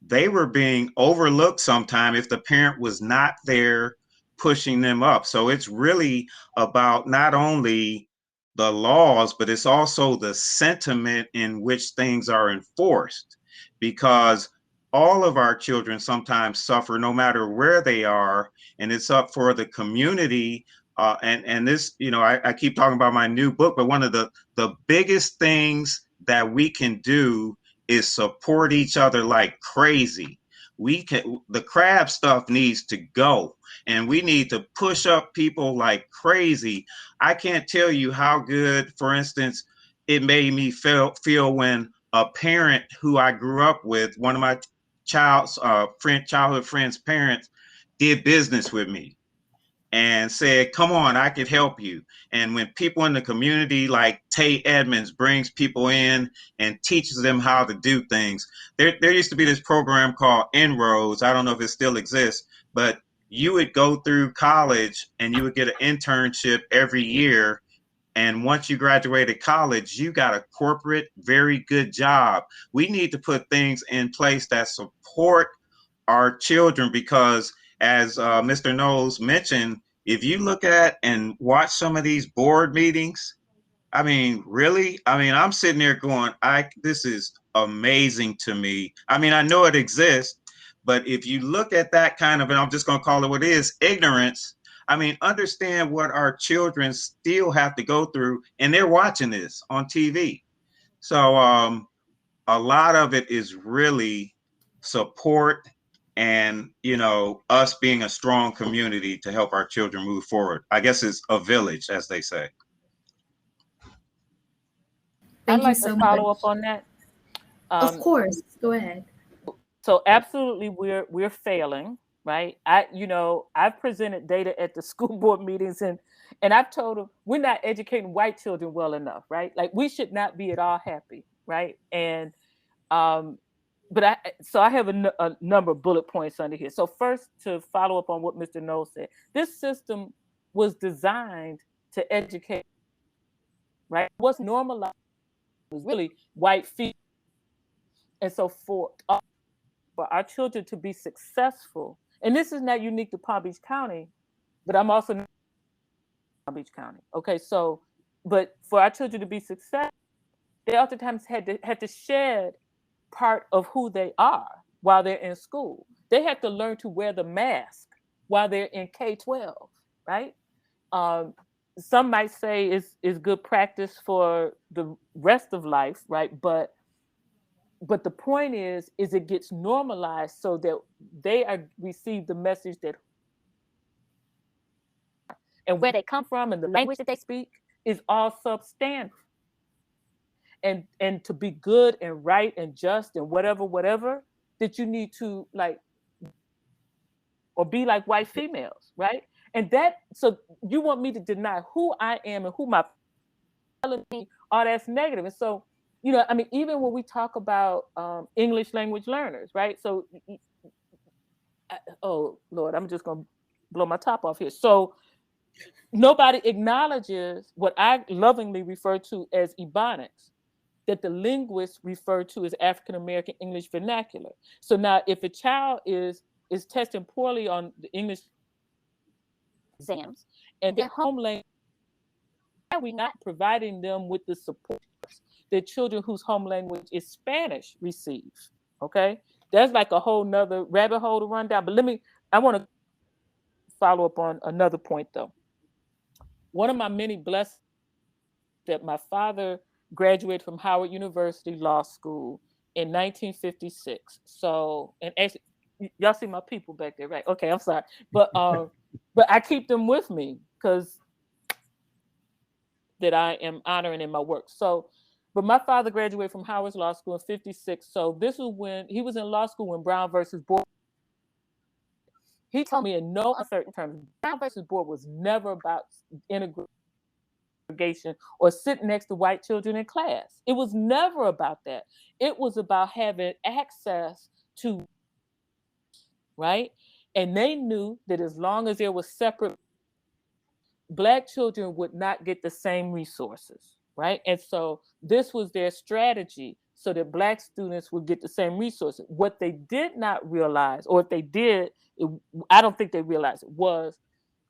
they were being overlooked sometime if the parent was not there pushing them up. So it's really about not only the laws, but it's also the sentiment in which things are enforced, because all of our children sometimes suffer no matter where they are, and it's up for the community. And this, I keep talking about my new book, but one of the biggest things that we can do is support each other like crazy. The crab stuff needs to go, and we need to push up people like crazy. I can't tell you how good, for instance, it made me feel when a parent who I grew up with, one of my childhood friends' parents, did business with me and said, come on, I could help you. And when people in the community like Tay Edmonds brings people in and teaches them how to do things, there used to be this program called Inroads. I don't know if it still exists, but you would go through college and you would get an internship every year. And once you graduated college, you got a corporate, very good job. We need to put things in place that support our children, because as Mr. Knowles mentioned, if you look at and watch some of these board meetings, I mean, really, I'm sitting there going, this is amazing to me. I mean, I know it exists, but if you look at that kind of, and I'm just going to call it what it is, ignorance, understand what our children still have to go through, and they're watching this on TV. So a lot of it is really support and, us being a strong community to help our children move forward. I guess it's a village, as they say. Thank I'd like you so to much. follow up on that. Of course, go ahead. So absolutely, we're failing, right? I've presented data at the school board meetings, and I've told them we're not educating white children well enough, right? Like, we should not be at all happy, right? And but I have a number of bullet points under here. So first, to follow up on what Mr. Knowles said, this system was designed to educate, right? What's normalized was really white female. And so for our children to be successful, and this is not unique to Palm Beach County, but I'm also not Palm Beach County. Okay, so, but for our children to be successful, they oftentimes had to shed part of who they are while they're in school. They have to learn to wear the mask while they're in K-12, right? Some might say is good practice for the rest of life, right? But the point is it gets normalized so that they receive the message that, and where they come from and the language that they speak is all substandard. And to be good and right and just and whatever, that you need to or be like white females, right? And so you want me to deny who I am and who my telling me, that's negative. And so, even when we talk about English language learners, right? So, oh Lord, I'm just gonna blow my top off here. So nobody acknowledges what I lovingly refer to as Ebonics, that the linguists refer to as African American English vernacular. So now, if a child is testing poorly on the English exams and their home language, are we not providing them with the support that children whose home language is Spanish receive? Okay, that's like a whole nother rabbit hole to run down. But I want to follow up on another point though. One of my many blessings that my father graduated from Howard University Law School in 1956. So, and actually, y'all see my people back there, right? Okay, I'm sorry, but I keep them with me because that I am honoring in my work. So, but my father graduated from Howard Law School in 56. So this was when he was in law school when Brown versus Board. He told me in no uncertain terms, Brown versus Board was never about integration or sitting next to white children in class. It was never about that. It was about having access to, right? And they knew that as long as there was separate, Black children would not get the same resources, right? And so this was their strategy so that Black students would get the same resources. What they did not realize, or if they did, I don't think they realized it, was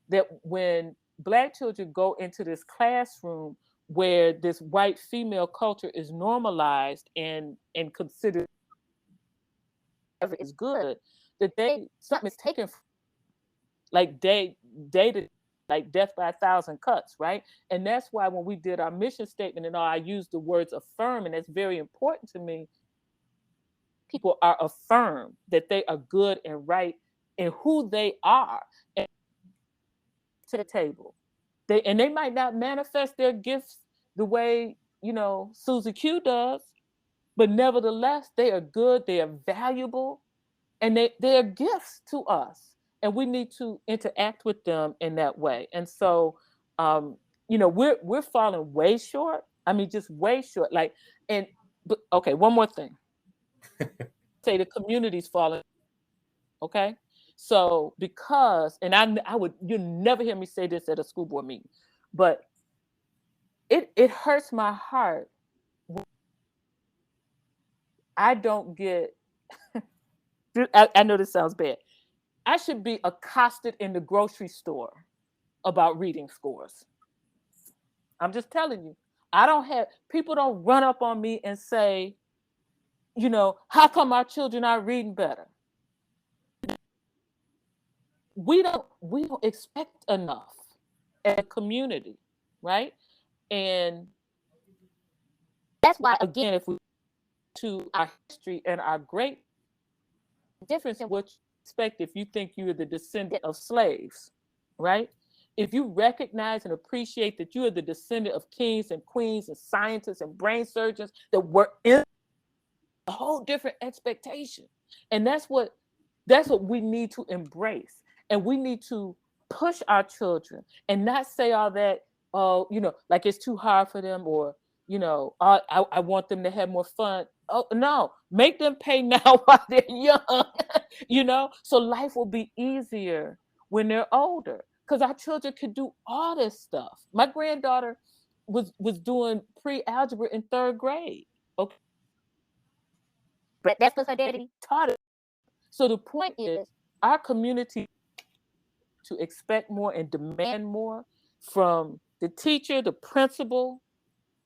that when Black children go into this classroom where this white female culture is normalized and considered as good, that something is taken from, like like death by 1,000 cuts, right? And that's why when we did our mission statement and all, I used the words affirm, and that's very important to me. People are affirmed that they are good and right in who they are and to the table. They might not manifest their gifts the way, Susie Q does, but nevertheless, they are good, they are valuable, and they are gifts to us. And we need to interact with them in that way. And so, we're falling way short. I mean, just way short. Okay, one more thing. Say the community's falling. Okay, so because, and you never hear me say this at a school board meeting, but it hurts my heart. I don't get. I know this sounds bad. I should be accosted in the grocery store about reading scores. I'm just telling you. People don't run up on me and say, how come our children are reading better? We don't expect enough as a community, right? And that's why, again, if we to our history and our great difference in what you expect if you think you're the descendant of slaves, right? If you recognize and appreciate that you are the descendant of kings and queens and scientists and brain surgeons that were in a whole different expectation. And that's what we need to embrace. And we need to push our children and not say all that, like it's too hard for them, or, I want them to have more fun. Oh, no, make them pay now while they're young, so life will be easier when they're older, because our children can do all this stuff. My granddaughter was doing pre-algebra in 3rd grade. Okay. But that's because her daddy taught it. So the point is, our community to expect more and demand more from the teacher, the principal,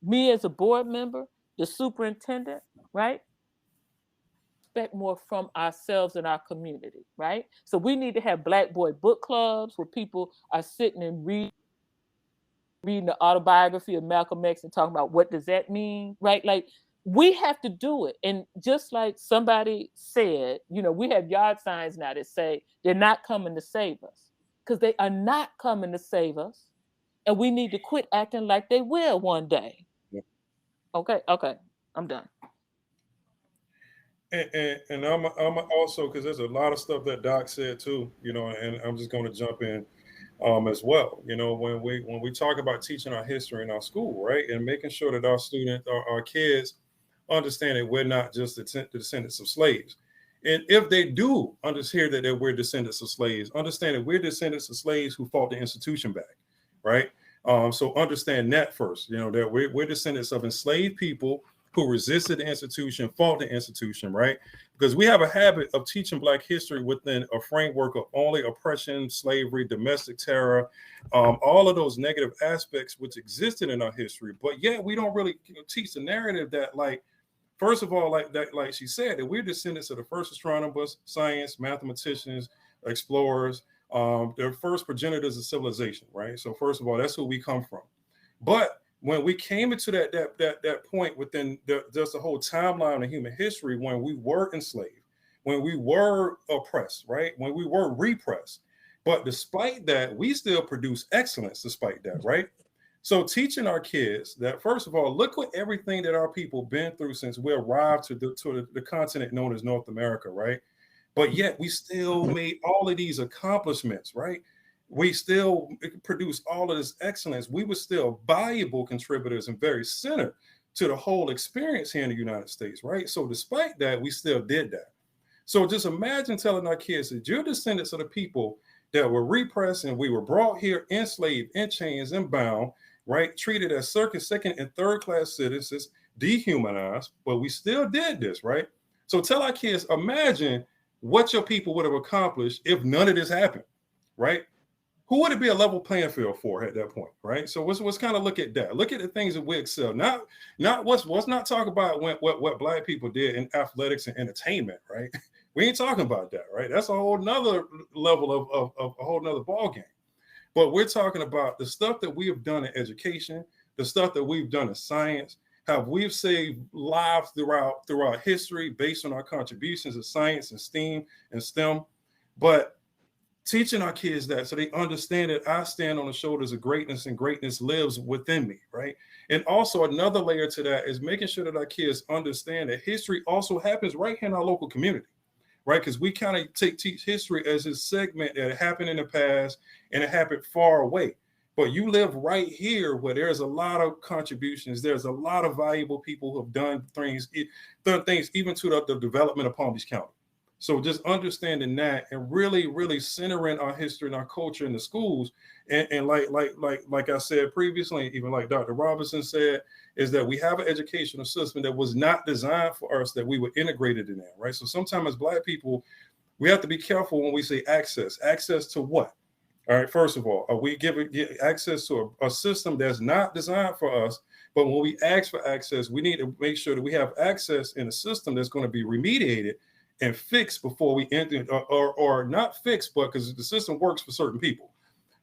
me as a board member, the superintendent, right? Expect more from ourselves and our community, right? So we need to have Black boy book clubs where people are sitting and reading the autobiography of Malcolm X and talking about what does that mean, right? Like, we have to do it. And just like somebody said, we have yard signs now that say they're not coming to save us, because they are not coming to save us. And we need to quit acting like they will one day. Yeah. Okay, I'm done. And I'm also, because there's a lot of stuff that Doc said too, and I'm just going to jump in as well. When we talk about teaching our history in our school, right, and making sure that our students, our kids, understand that we're not just the descendants of slaves. And if they do understand that we're descendants of slaves, understand that we're descendants of slaves who fought the institution back, right? So understand that first, that we're descendants of enslaved people who resisted the institution, fought the institution, right? Because we have a habit of teaching Black history within a framework of only oppression, slavery, domestic terror, all of those negative aspects which existed in our history. But yet we don't really teach the narrative that, like, first of all, like she said, that we're descendants of the first astronomers, science, mathematicians, explorers, the first progenitors of civilization, right? So first of all, that's who we come from. But when we came into that point within just the whole timeline of human history, when we were enslaved, when we were oppressed, right? When we were repressed. But despite that, we still produce excellence despite that, right? So teaching our kids that, first of all, look what everything that our people been through since we arrived to the continent known as North America, right? But yet we still made all of these accomplishments, right? We still produced all of this excellence. We were still valuable contributors and very centered to the whole experience here in the United States, right? So despite that, we still did that. So just imagine telling our kids that you're descendants of the people that were repressed and we were brought here enslaved, in chains, and bound, right? Treated as second and third class citizens, dehumanized, but we still did this, right? So tell our kids, imagine what your people would have accomplished if none of this happened, right? Who would it be a level playing field for at that point, right? So let's kind of look at that. Look at the things that we excel. Not let's not talk about what Black people did in athletics and entertainment, right? We ain't talking about that, right? That's a whole nother level of a whole nother ball game. But we're talking about the stuff that we have done in education, the stuff that we've done in science, how we've saved lives throughout history based on our contributions of science and STEAM and STEM. But teaching our kids that so they understand that I stand on the shoulders of greatness and greatness lives within me, right? And also another layer to that is making sure that our kids understand that history also happens right here in our local community, right? Because we kind of teach history as a segment that happened in the past and it happened far away. But you live right here where there's a lot of contributions. There's a lot of valuable people who have done things even to the development of Palm Beach County. So just understanding that and really, really centering our history and our culture in the schools. And like I said previously, even like Dr. Robinson said, is that we have an educational system that was not designed for us, that we were integrated in that, right? So sometimes as Black people, we have to be careful when we say access. Access to what? All right, first of all, are we giving access to a system that's not designed for us? But when we ask for access, we need to make sure that we have access in a system that's going to be remediated and fixed before we enter, or not fixed, but because the system works for certain people,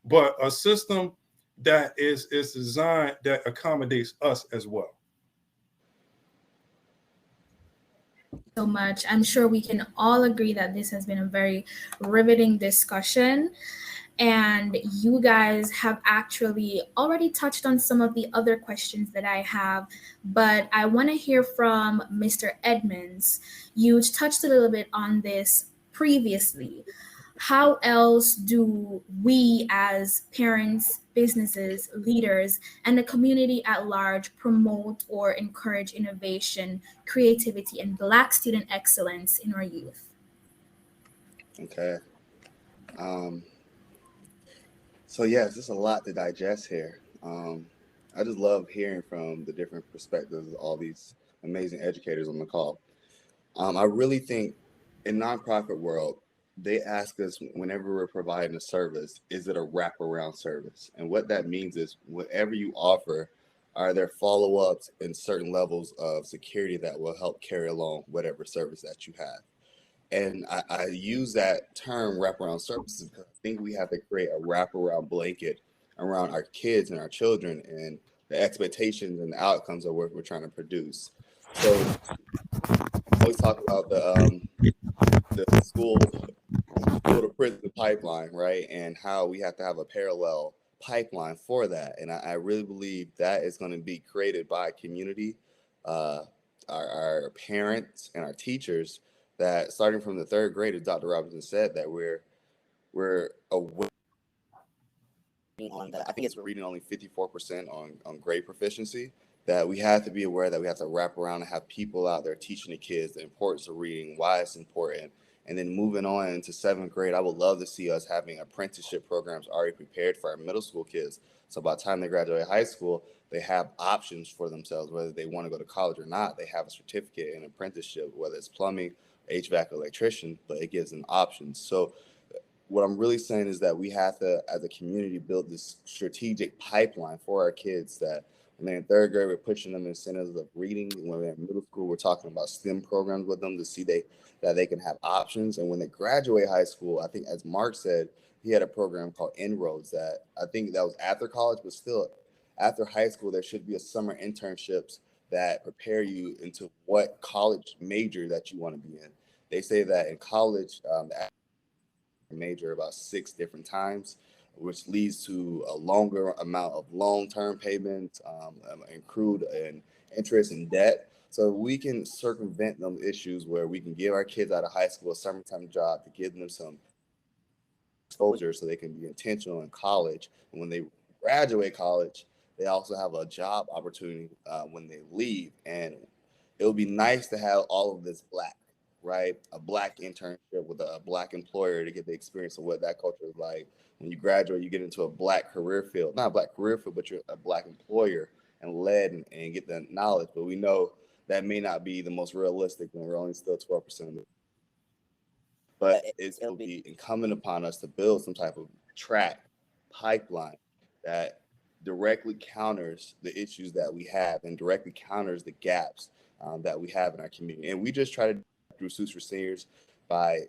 but a system that is designed that accommodates us as well. So much. I'm sure we can all agree that this has been a very riveting discussion. And you guys have actually already touched on some of the other questions that I have, but I want to hear from Mr. Edmonds. You touched a little bit on this previously. How else do we as parents, businesses, leaders, and the community at large promote or encourage innovation, creativity, and Black student excellence in our youth? Okay. So yes, there's a lot to digest here. I just love hearing from the different perspectives of all these amazing educators on the call. I really think in nonprofit world, they ask us whenever we're providing a service, is it a wraparound service? And what that means is whatever you offer, are there follow-ups and certain levels of security that will help carry along whatever service that you have? And I use that term wraparound services because I think we have to create a wraparound blanket around our kids and our children and the expectations and the outcomes of what we're trying to produce. So I always talk about the school to prison pipeline, right? And how we have to have a parallel pipeline for that. And I really believe that is going to be created by community, our parents and our teachers, that starting from the third grade, as Dr. Robinson said, that we're aware on that. I think we're reading only 54% on grade proficiency, that we have to be aware that we have to wrap around and have people out there teaching the kids the importance of reading, why it's important, And then moving on into 7th grade, I would love to see us having apprenticeship programs already prepared for our middle school kids. So by the time they graduate high school, they have options for themselves, whether they want to go to college or not. They have a certificate in apprenticeship, whether it's plumbing, HVAC, electrician, but it gives them options. So what I'm really saying is that we have to, as a community, build this strategic pipeline for our kids that when they're in 3rd grade, we're pushing them incentives of reading. When they're in middle school, we're talking about STEM programs with them to see that they can have options. And when they graduate high school, I think, as Mark said, he had a program called Inroads that I think that was after college, but still after high school, there should be a summer internships that prepare you into what college major that you want to be in. They say that in college, major about 6 different times, which leads to a longer amount of long-term payments, accrued and interest and debt. So we can circumvent those issues where we can give our kids out of high school a summertime job to give them some exposure so they can be intentional in college. And when they graduate college, they also have a job opportunity when they leave. And it would be nice to have all of this Black, right? A Black internship with a Black employer to get the experience of what that culture is like. When you graduate, you get into a Black career field, not a Black career field, but you're a Black employer and led and get the knowledge. But we know that may not be the most realistic when we're only still 12% of it. But it'll be incumbent upon us to build some type of track pipeline that directly counters the issues that we have and directly counters the gaps that we have in our community. And we just try to through Suits for Seniors by,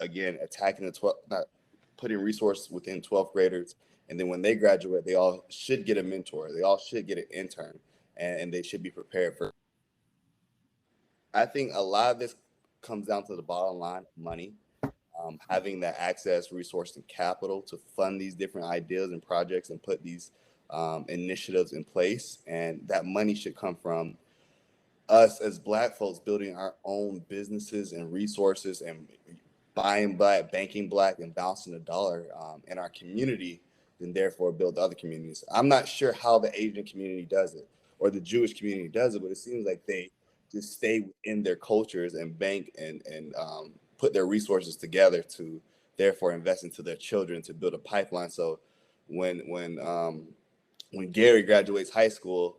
again, attacking putting resources within 12th graders. And then when they graduate, they all should get a mentor. They all should get an intern, and they should be prepared for. I think a lot of this comes down to the bottom line, money. Having that access, resource, and capital to fund these different ideas and projects and put these initiatives in place. And that money should come from us as Black folks building our own businesses and resources and buying Black, banking Black, and bouncing the dollar in our community, and therefore build other communities. I'm not sure how the Asian community does it or the Jewish community does it, but it seems like they just stay within their cultures and bank and put their resources together to therefore invest into their children to build a pipeline. So when Gary graduates high school,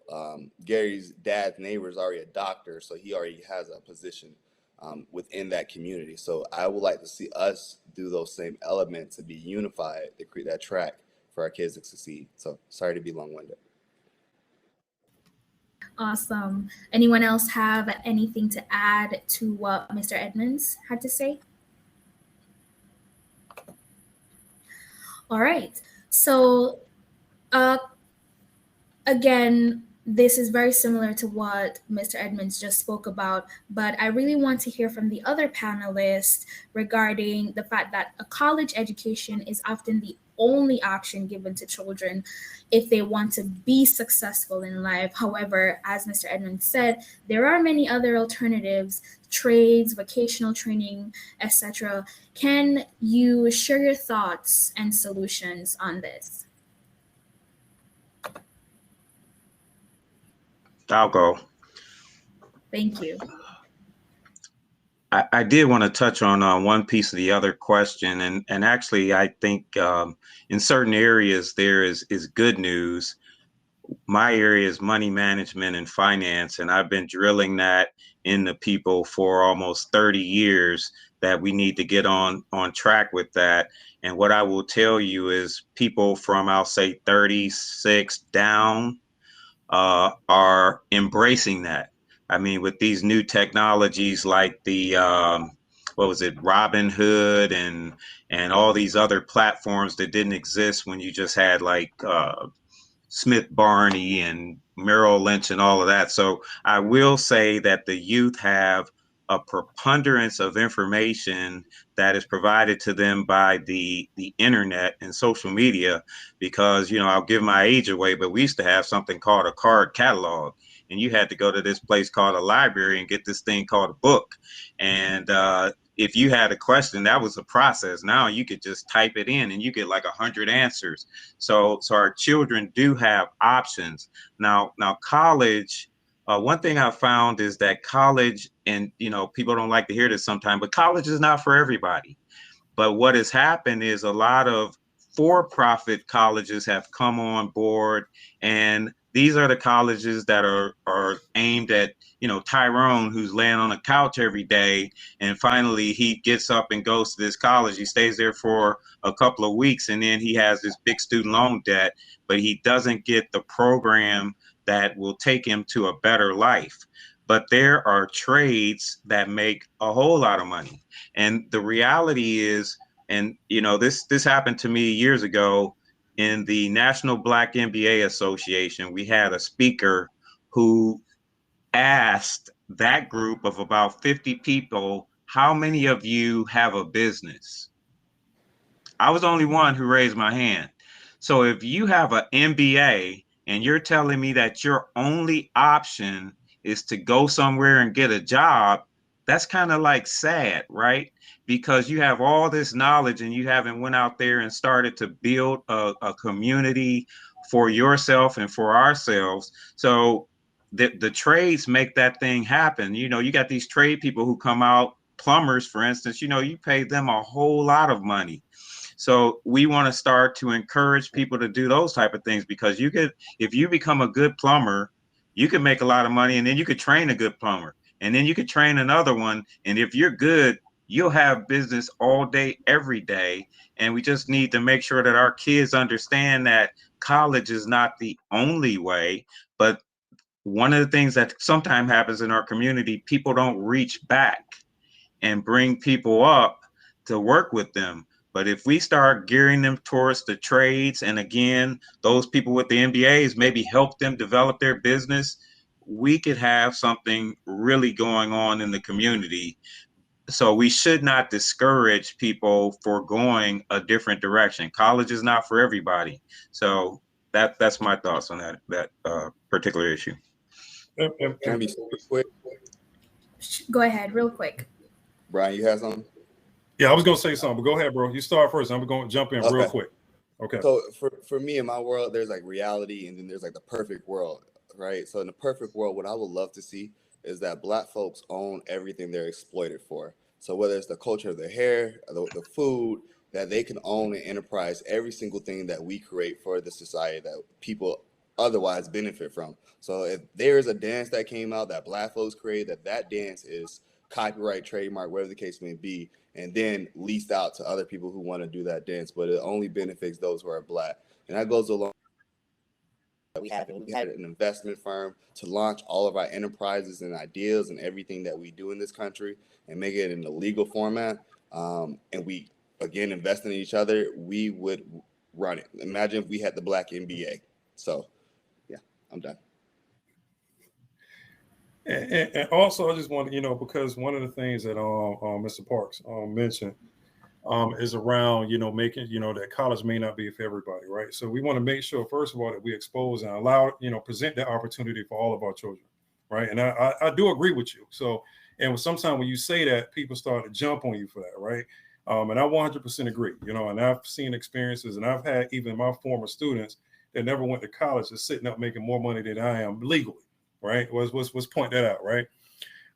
Gary's dad's neighbor is already a doctor, so he already has a position within that community. So I would like to see us do those same elements to be unified to create that track for our kids to succeed. So sorry to be long-winded. Awesome. Anyone else have anything to add to what Mr. Edmonds had to say? All right. So again, this is very similar to what Mr. Edmonds just spoke about, but I really want to hear from the other panelists regarding the fact that a college education is often the only option given to children if they want to be successful in life. However, as Mr. Edmonds said, there are many other alternatives, trades, vocational training, etc. Can you share your thoughts and solutions on this? I'll go. Thank you. I did want to touch on one piece of the other question, and actually I think in certain areas there is good news. My area is money management and finance, and I've been drilling that into people for almost 30 years that we need to get on track with that. And what I will tell you is people from, I'll say 36 down are embracing that. I mean, with these new technologies like the Robinhood and all these other platforms that didn't exist when you just had like Smith Barney and Merrill Lynch and all of that. So I will say that the youth have a preponderance of information that is provided to them by the internet and social media, because, you know, I'll give my age away, but we used to have something called a card catalog, and you had to go to this place called a library and get this thing called a book. And if you had a question, that was a process. Now you could just type it in and you get like 100 answers. So our children do have options. Now college, One thing I found is that college, and people don't like to hear this sometimes, but college is not for everybody. But what has happened is a lot of for-profit colleges have come on board, and these are the colleges that are aimed at, Tyrone, who's laying on a couch every day, and finally he gets up and goes to this college. He stays there for a couple of weeks, and then he has this big student loan debt, but he doesn't get the program that will take him to a better life. But there are trades that make a whole lot of money. And the reality is, and this happened to me years ago in the National Black MBA Association. We had a speaker who asked that group of about 50 people, how many of you have a business? I was the only one who raised my hand. So if you have an MBA and you're telling me that your only option is to go somewhere and get a job, that's kind of like sad, right? Because you have all this knowledge and you haven't went out there and started to build a community for yourself and for ourselves. So the trades make that thing happen. You got these trade people who come out, plumbers, for instance, you pay them a whole lot of money. So we want to start to encourage people to do those type of things, because if you become a good plumber, you can make a lot of money, and then you could train a good plumber, and then you could train another one. And if you're good, you'll have business all day, every day. And we just need to make sure that our kids understand that college is not the only way. But one of the things that sometimes happens in our community, people don't reach back and bring people up to work with them. But if we start gearing them towards the trades, and again, those people with the MBAs, maybe help them develop their business, we could have something really going on in the community. So we should not discourage people for going a different direction. College is not for everybody. So that's my thoughts on that particular issue. Can I be super quick? Go ahead, real quick. Brian, you have something? Yeah, I was gonna say something, but go ahead, bro. You start first. I'm gonna jump in real quick. Okay. So for me, in my world, there's like reality, and then there's like the perfect world, right? So in the perfect world, what I would love to see is that Black folks own everything they're exploited for. So whether it's the culture of their hair, the food, that they can own and enterprise every single thing that we create for the society that people otherwise benefit from. So if there's a dance that came out that Black folks created, that dance is copyright, trademark, whatever the case may be, and then leased out to other people who want to do that dance, but it only benefits those who are Black. And that goes along. We had an investment firm to launch all of our enterprises and ideas and everything that we do in this country and make it in a legal format. And we, again, invest in each other, we would run it. Imagine if we had the Black MBA. So, yeah, I'm done. And also, I just want to, because one of the things that Mr. Parks mentioned is around, making, that college may not be for everybody, right? So we want to make sure, first of all, that we expose and allow, present that opportunity for all of our children, right? And I do agree with you. So, and sometimes when you say that, people start to jump on you for that, right? And I 100% agree, and I've seen experiences, and I've had even my former students that never went to college is sitting up making more money than I am legally. Right. Let's point that out. Right.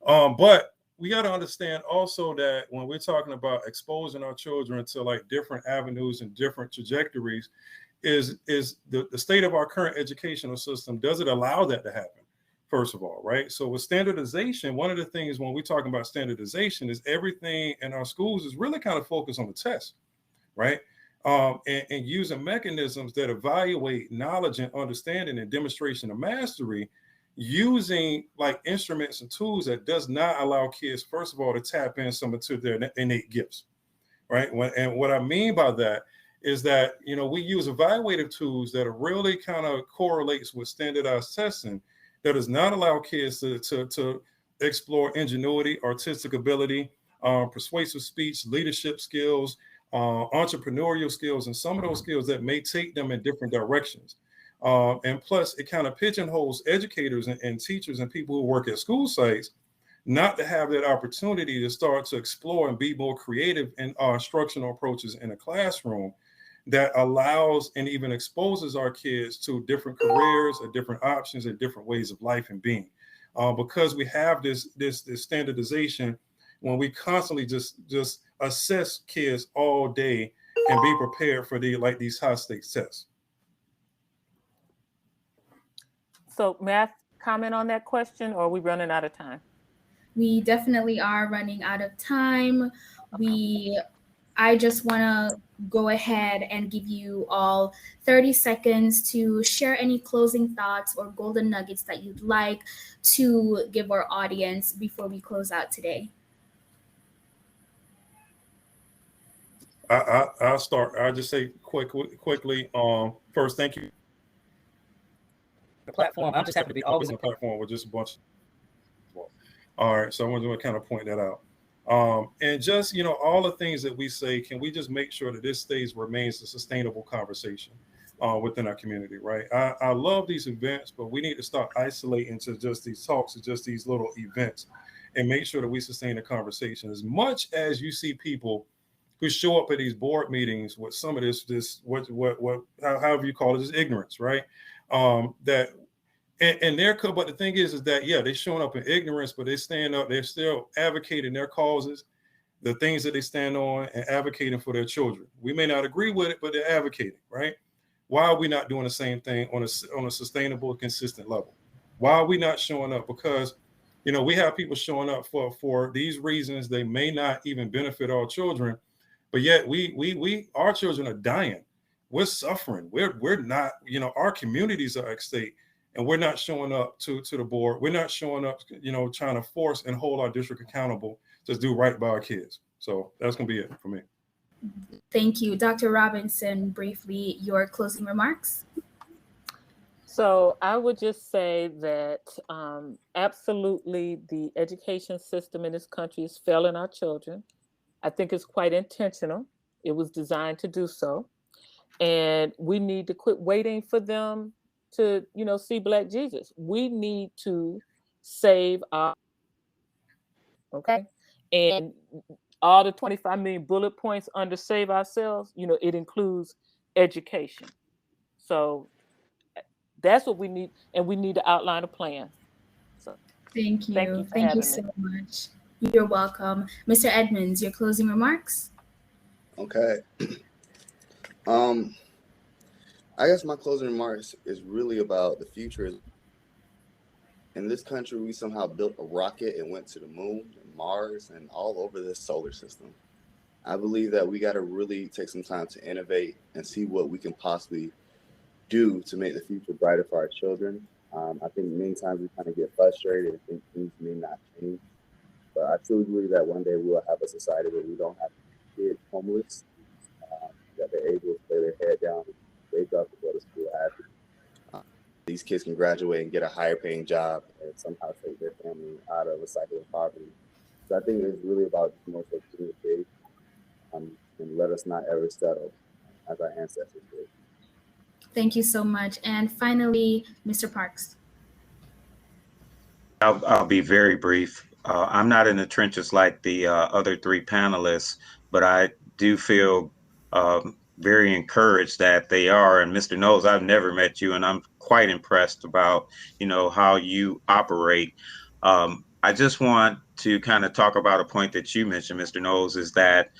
But we got to understand also that when we're talking about exposing our children to like different avenues and different trajectories, is the state of our current educational system, does it allow that to happen? First of all, right. So with standardization, one of the things when we're talking about standardization is everything in our schools is really kind of focused on the test. Right. And using mechanisms that evaluate knowledge and understanding and demonstration of mastery, using like instruments and tools that does not allow kids, first of all, to tap in some of their innate gifts, right? And what I mean by that is that, we use evaluative tools that really kind of correlates with standardized testing that does not allow kids to explore ingenuity, artistic ability, persuasive speech, leadership skills, entrepreneurial skills, and some of those skills that may take them in different directions. And plus, it kind of pigeonholes educators and teachers and people who work at school sites not to have that opportunity to start to explore and be more creative in our instructional approaches in a classroom that allows and even exposes our kids to different careers and different options and different ways of life and being. because we have this standardization. When we constantly just assess kids all day and be prepared for these high stakes tests. So may I comment on that question, or are we running out of time? We definitely are running out of time. I just want to go ahead and give you all 30 seconds to share any closing thoughts or golden nuggets that you'd like to give our audience before we close out today. I'll start. I'll just say quickly. First, thank you. The platform. I'm just happy to be always on the platform with just a bunch. All right, so I want to kind of point that out. And just, all the things that we say, can we just make sure that this remains a sustainable conversation within our community, right? I love these events, but we need to start isolating to just these talks, to just these little events, and make sure that we sustain the conversation. As much as you see people who show up at these board meetings with some of however you call it, is ignorance, right? And but the thing is that, yeah, they're showing up in ignorance, but they stand up, they're still advocating their causes, the things that they stand on, and advocating for their children. We may not agree with it, but they're advocating, right? Why are we not doing the same thing on a sustainable, consistent level? Why are we not showing up? Because, we have people showing up for these reasons. They may not even benefit our children, but yet our children are dying. We're suffering. We're not, our communities are at stake. And we're not showing up to the board. We're not showing up, trying to force and hold our district accountable to do right by our kids. So that's going to be it for me. Thank you. Dr. Robinson, briefly, your closing remarks. So I would just say that absolutely the education system in this country is failing our children. I think it's quite intentional. It was designed to do so. And we need to quit waiting for them to, see Black Jesus. We need to save our, okay? And all the 25 million bullet points under Save Ourselves, it includes education. So that's what we need, and we need to outline a plan. So thank you. Thank you so much. You're welcome. Mr. Edmonds, your closing remarks? Okay. I guess my closing remarks is really about the future. In this country, we somehow built a rocket and went to the moon and Mars and all over this solar system. I believe that we got to really take some time to innovate and see what we can possibly do to make the future brighter for our children. I think many times we kind of get frustrated and think things may not change. But I truly believe that one day we will have a society where we don't have kids homeless, that they're able to lay their head down, wake up and go to school happy. These kids can graduate and get a higher paying job and somehow take their family out of a cycle of poverty. So I think it's really about commercial communication and let us not ever settle as our ancestors did. Thank you so much. And finally, Mr. Parks. I'll be very brief. I'm not in the trenches like the other three panelists, but I do feel very encouraged that they are. And Mr. Knowles, I've never met you, and I'm quite impressed about, how you operate. I just want to kind of talk about a point that you mentioned, Mr. Knowles, is that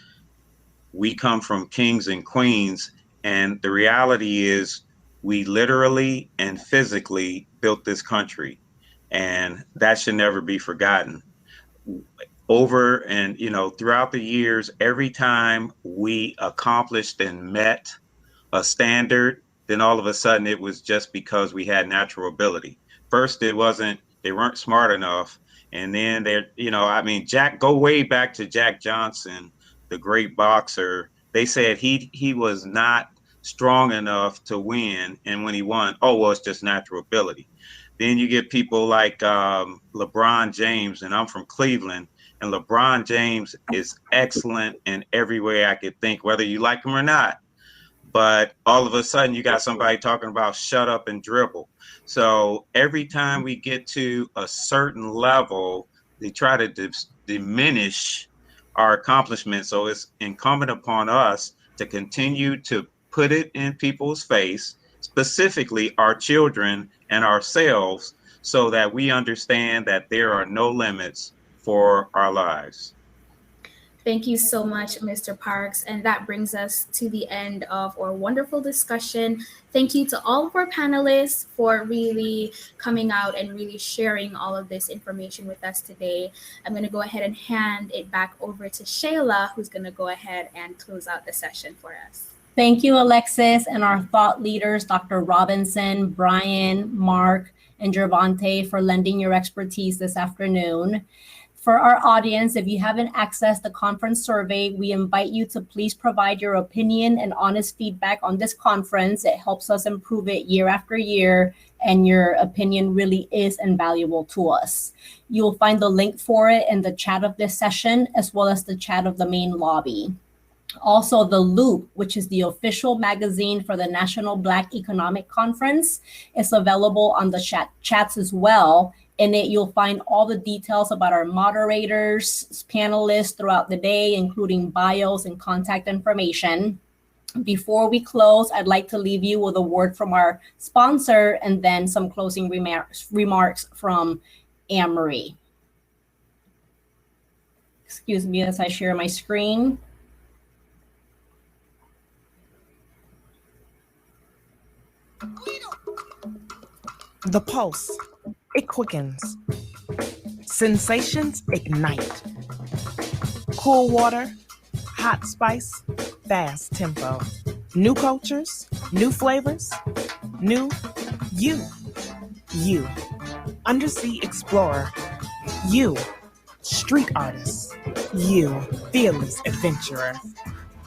we come from kings and queens, and the reality is we literally and physically built this country, and that should never be forgotten. Over and, throughout the years, every time we accomplished and met a standard, then all of a sudden it was just because we had natural ability. First, they weren't smart enough. And then go way back to Jack Johnson, the great boxer. They said he was not strong enough to win. And when he won, it's just natural ability. Then you get people like LeBron James, and I'm from Cleveland, and LeBron James is excellent in every way I could think, whether you like him or not. But all of a sudden you got somebody talking about shut up and dribble. So every time we get to a certain level, they try to diminish our accomplishments. So it's incumbent upon us to continue to put it in people's face, specifically our children and ourselves, so that we understand that there are no limits for our lives. Thank you so much, Mr. Parks. And that brings us to the end of our wonderful discussion. Thank you to all of our panelists for really coming out and really sharing all of this information with us today. I'm going to go ahead and hand it back over to Shayla, who's going to go ahead and close out the session for us. Thank you, Alexis, and our thought leaders, Dr. Robinson, Brian, Mark, and Gervonta, for lending your expertise this afternoon. For our audience, if you haven't accessed the conference survey, we invite you to please provide your opinion and honest feedback on this conference. It helps us improve it year after year, and your opinion really is invaluable to us. You'll find the link for it in the chat of this session, as well as the chat of the main lobby. Also, The Loop, which is the official magazine for the National Black Economic Conference, is available on the chats as well. In it, you'll find all the details about our moderators, panelists throughout the day, including bios and contact information. Before we close, I'd like to leave you with a word from our sponsor and then some closing remarks from Anne-Marie. Excuse me as I share my screen. The pulse, it quickens. Sensations ignite. Cool water, hot spice, fast tempo. New cultures, new flavors, new you. You, undersea explorer. You, street artist. You, fearless adventurer.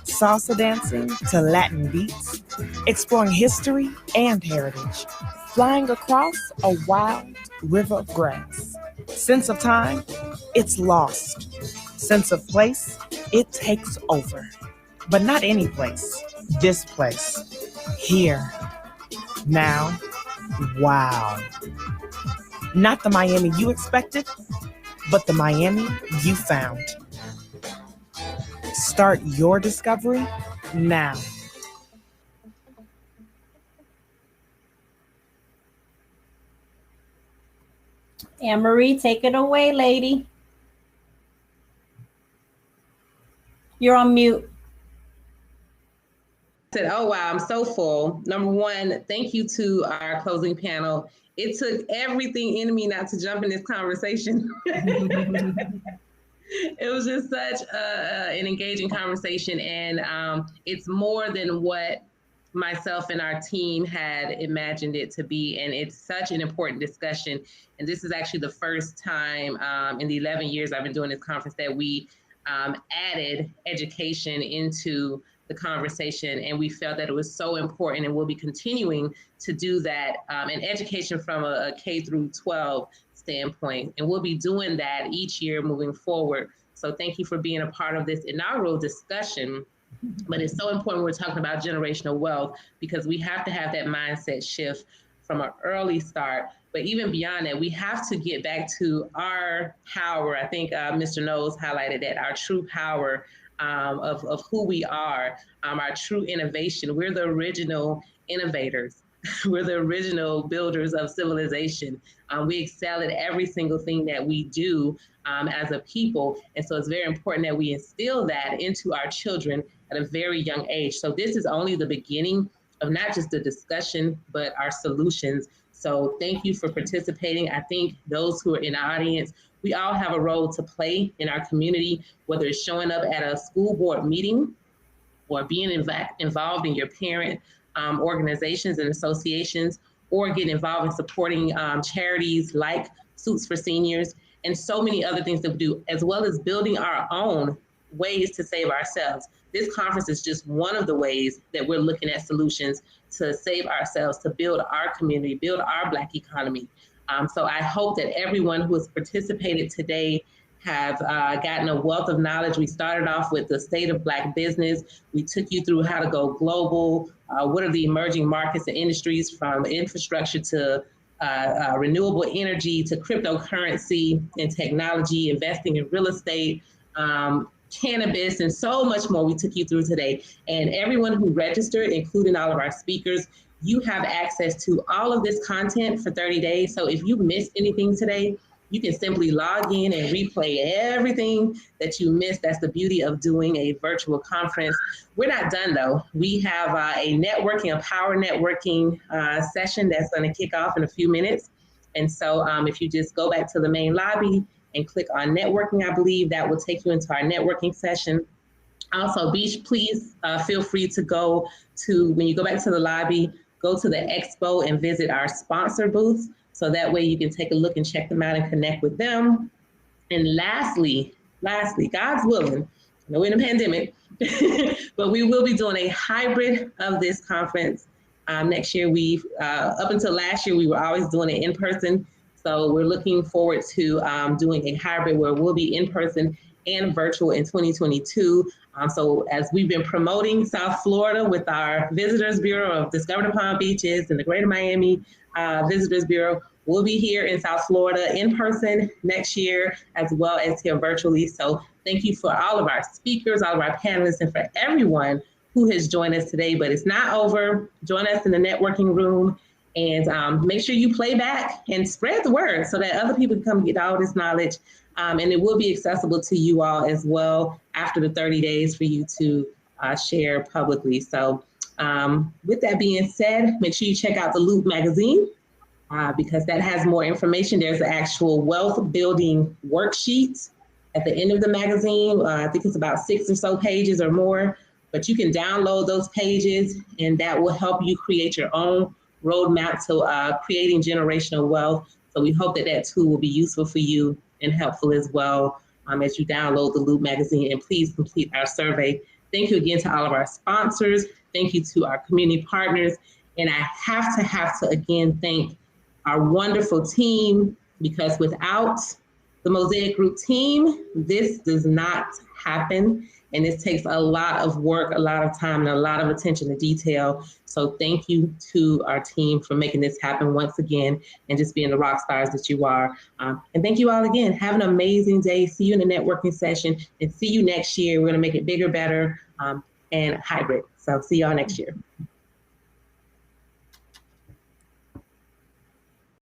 Salsa dancing to Latin beats, exploring history and heritage. Flying across a wild river of grass. Sense of time, it's lost. Sense of place, it takes over. But not any place, this place. Here, now, wow. Not the Miami you expected, but the Miami you found. Start your discovery now. Anne-Marie, take it away, lady. You're on mute. Said, oh, wow, I'm so full. Number one, thank you to our closing panel. It took everything in me not to jump in this conversation. It was just such an engaging conversation, and it's more than what myself and our team had imagined it to be, and it's such an important discussion. And this is actually the first time in the 11 years I've been doing this conference that we added education into the conversation, and we felt that it was so important, and we'll be continuing to do that, and education from a K through 12 standpoint, and we'll be doing that each year moving forward. So thank you for being a part of this inaugural discussion. But it's so important we're talking about generational wealth, because we have to have that mindset shift from an early start. But even beyond that, we have to get back to our power. I think Mr. Knowles highlighted that, our true power of who we are, our true innovation. We're the original innovators. We're the original builders of civilization. We excel at every single thing that we do as a people. And so it's very important that we instill that into our children at a very young age. So this is only the beginning of not just the discussion, but our solutions. So thank you for participating. I think those who are in the audience, we all have a role to play in our community, whether it's showing up at a school board meeting or being involved in your parent organizations and associations, or getting involved in supporting charities like Suits for Seniors, and so many other things that we do, as well as building our own ways to save ourselves. This conference is just one of the ways that we're looking at solutions to save ourselves, to build our community, build our Black economy. So I hope that everyone who has participated today have gotten a wealth of knowledge. We started off with the state of Black business. We took you through how to go global. What are the emerging markets and industries, from infrastructure to renewable energy to cryptocurrency and technology, investing in real estate, cannabis, and so much more we took you through today. And everyone who registered, including all of our speakers, you have access to all of this content for 30 days. So if you missed anything today, you can simply log in and replay everything that you missed. That's the beauty of doing a virtual conference. We're not done though. We have a power networking session that's going to kick off in a few minutes. And so if you just go back to the main lobby and click on networking, I believe that will take you into our networking session. Also, please feel free to go to, when you go back to the lobby, go to the expo and visit our sponsor booths. So that way you can take a look and check them out and connect with them. And lastly, God's willing, I know we're in a pandemic, but we will be doing a hybrid of this conference next year. Up until last year, we were always doing it in person. So we're looking forward to doing a hybrid where we'll be in person and virtual in 2022. So as we've been promoting South Florida with our Visitors Bureau of Discover the Palm Beaches and the Greater Miami Visitors Bureau, we'll be here in South Florida in person next year, as well as here virtually. So thank you for all of our speakers, all of our panelists, and for everyone who has joined us today. But it's not over. Join us in the networking room, and make sure you play back and spread the word so that other people can come get all this knowledge. And it will be accessible to you all as well after the 30 days for you to share publicly. So with that being said, make sure you check out the Loop magazine because that has more information. There's an actual wealth building worksheet at the end of the magazine. I think it's about 6 or so pages or more, but you can download those pages and that will help you create your own roadmap to creating generational wealth. So we hope that that tool will be useful for you and helpful as well as you download the Loop magazine, and please complete our survey. Thank you again to all of our sponsors. Thank you to our community partners. And I have to again thank our wonderful team, because without the Mosaic Group team, this does not happen. And this takes a lot of work, a lot of time, and a lot of attention to detail. So thank you to our team for making this happen once again and just being the rock stars that you are. And thank you all again. Have an amazing day. See you in the networking session and see you next year. We're going to make it bigger, better, and hybrid. So see y'all next year.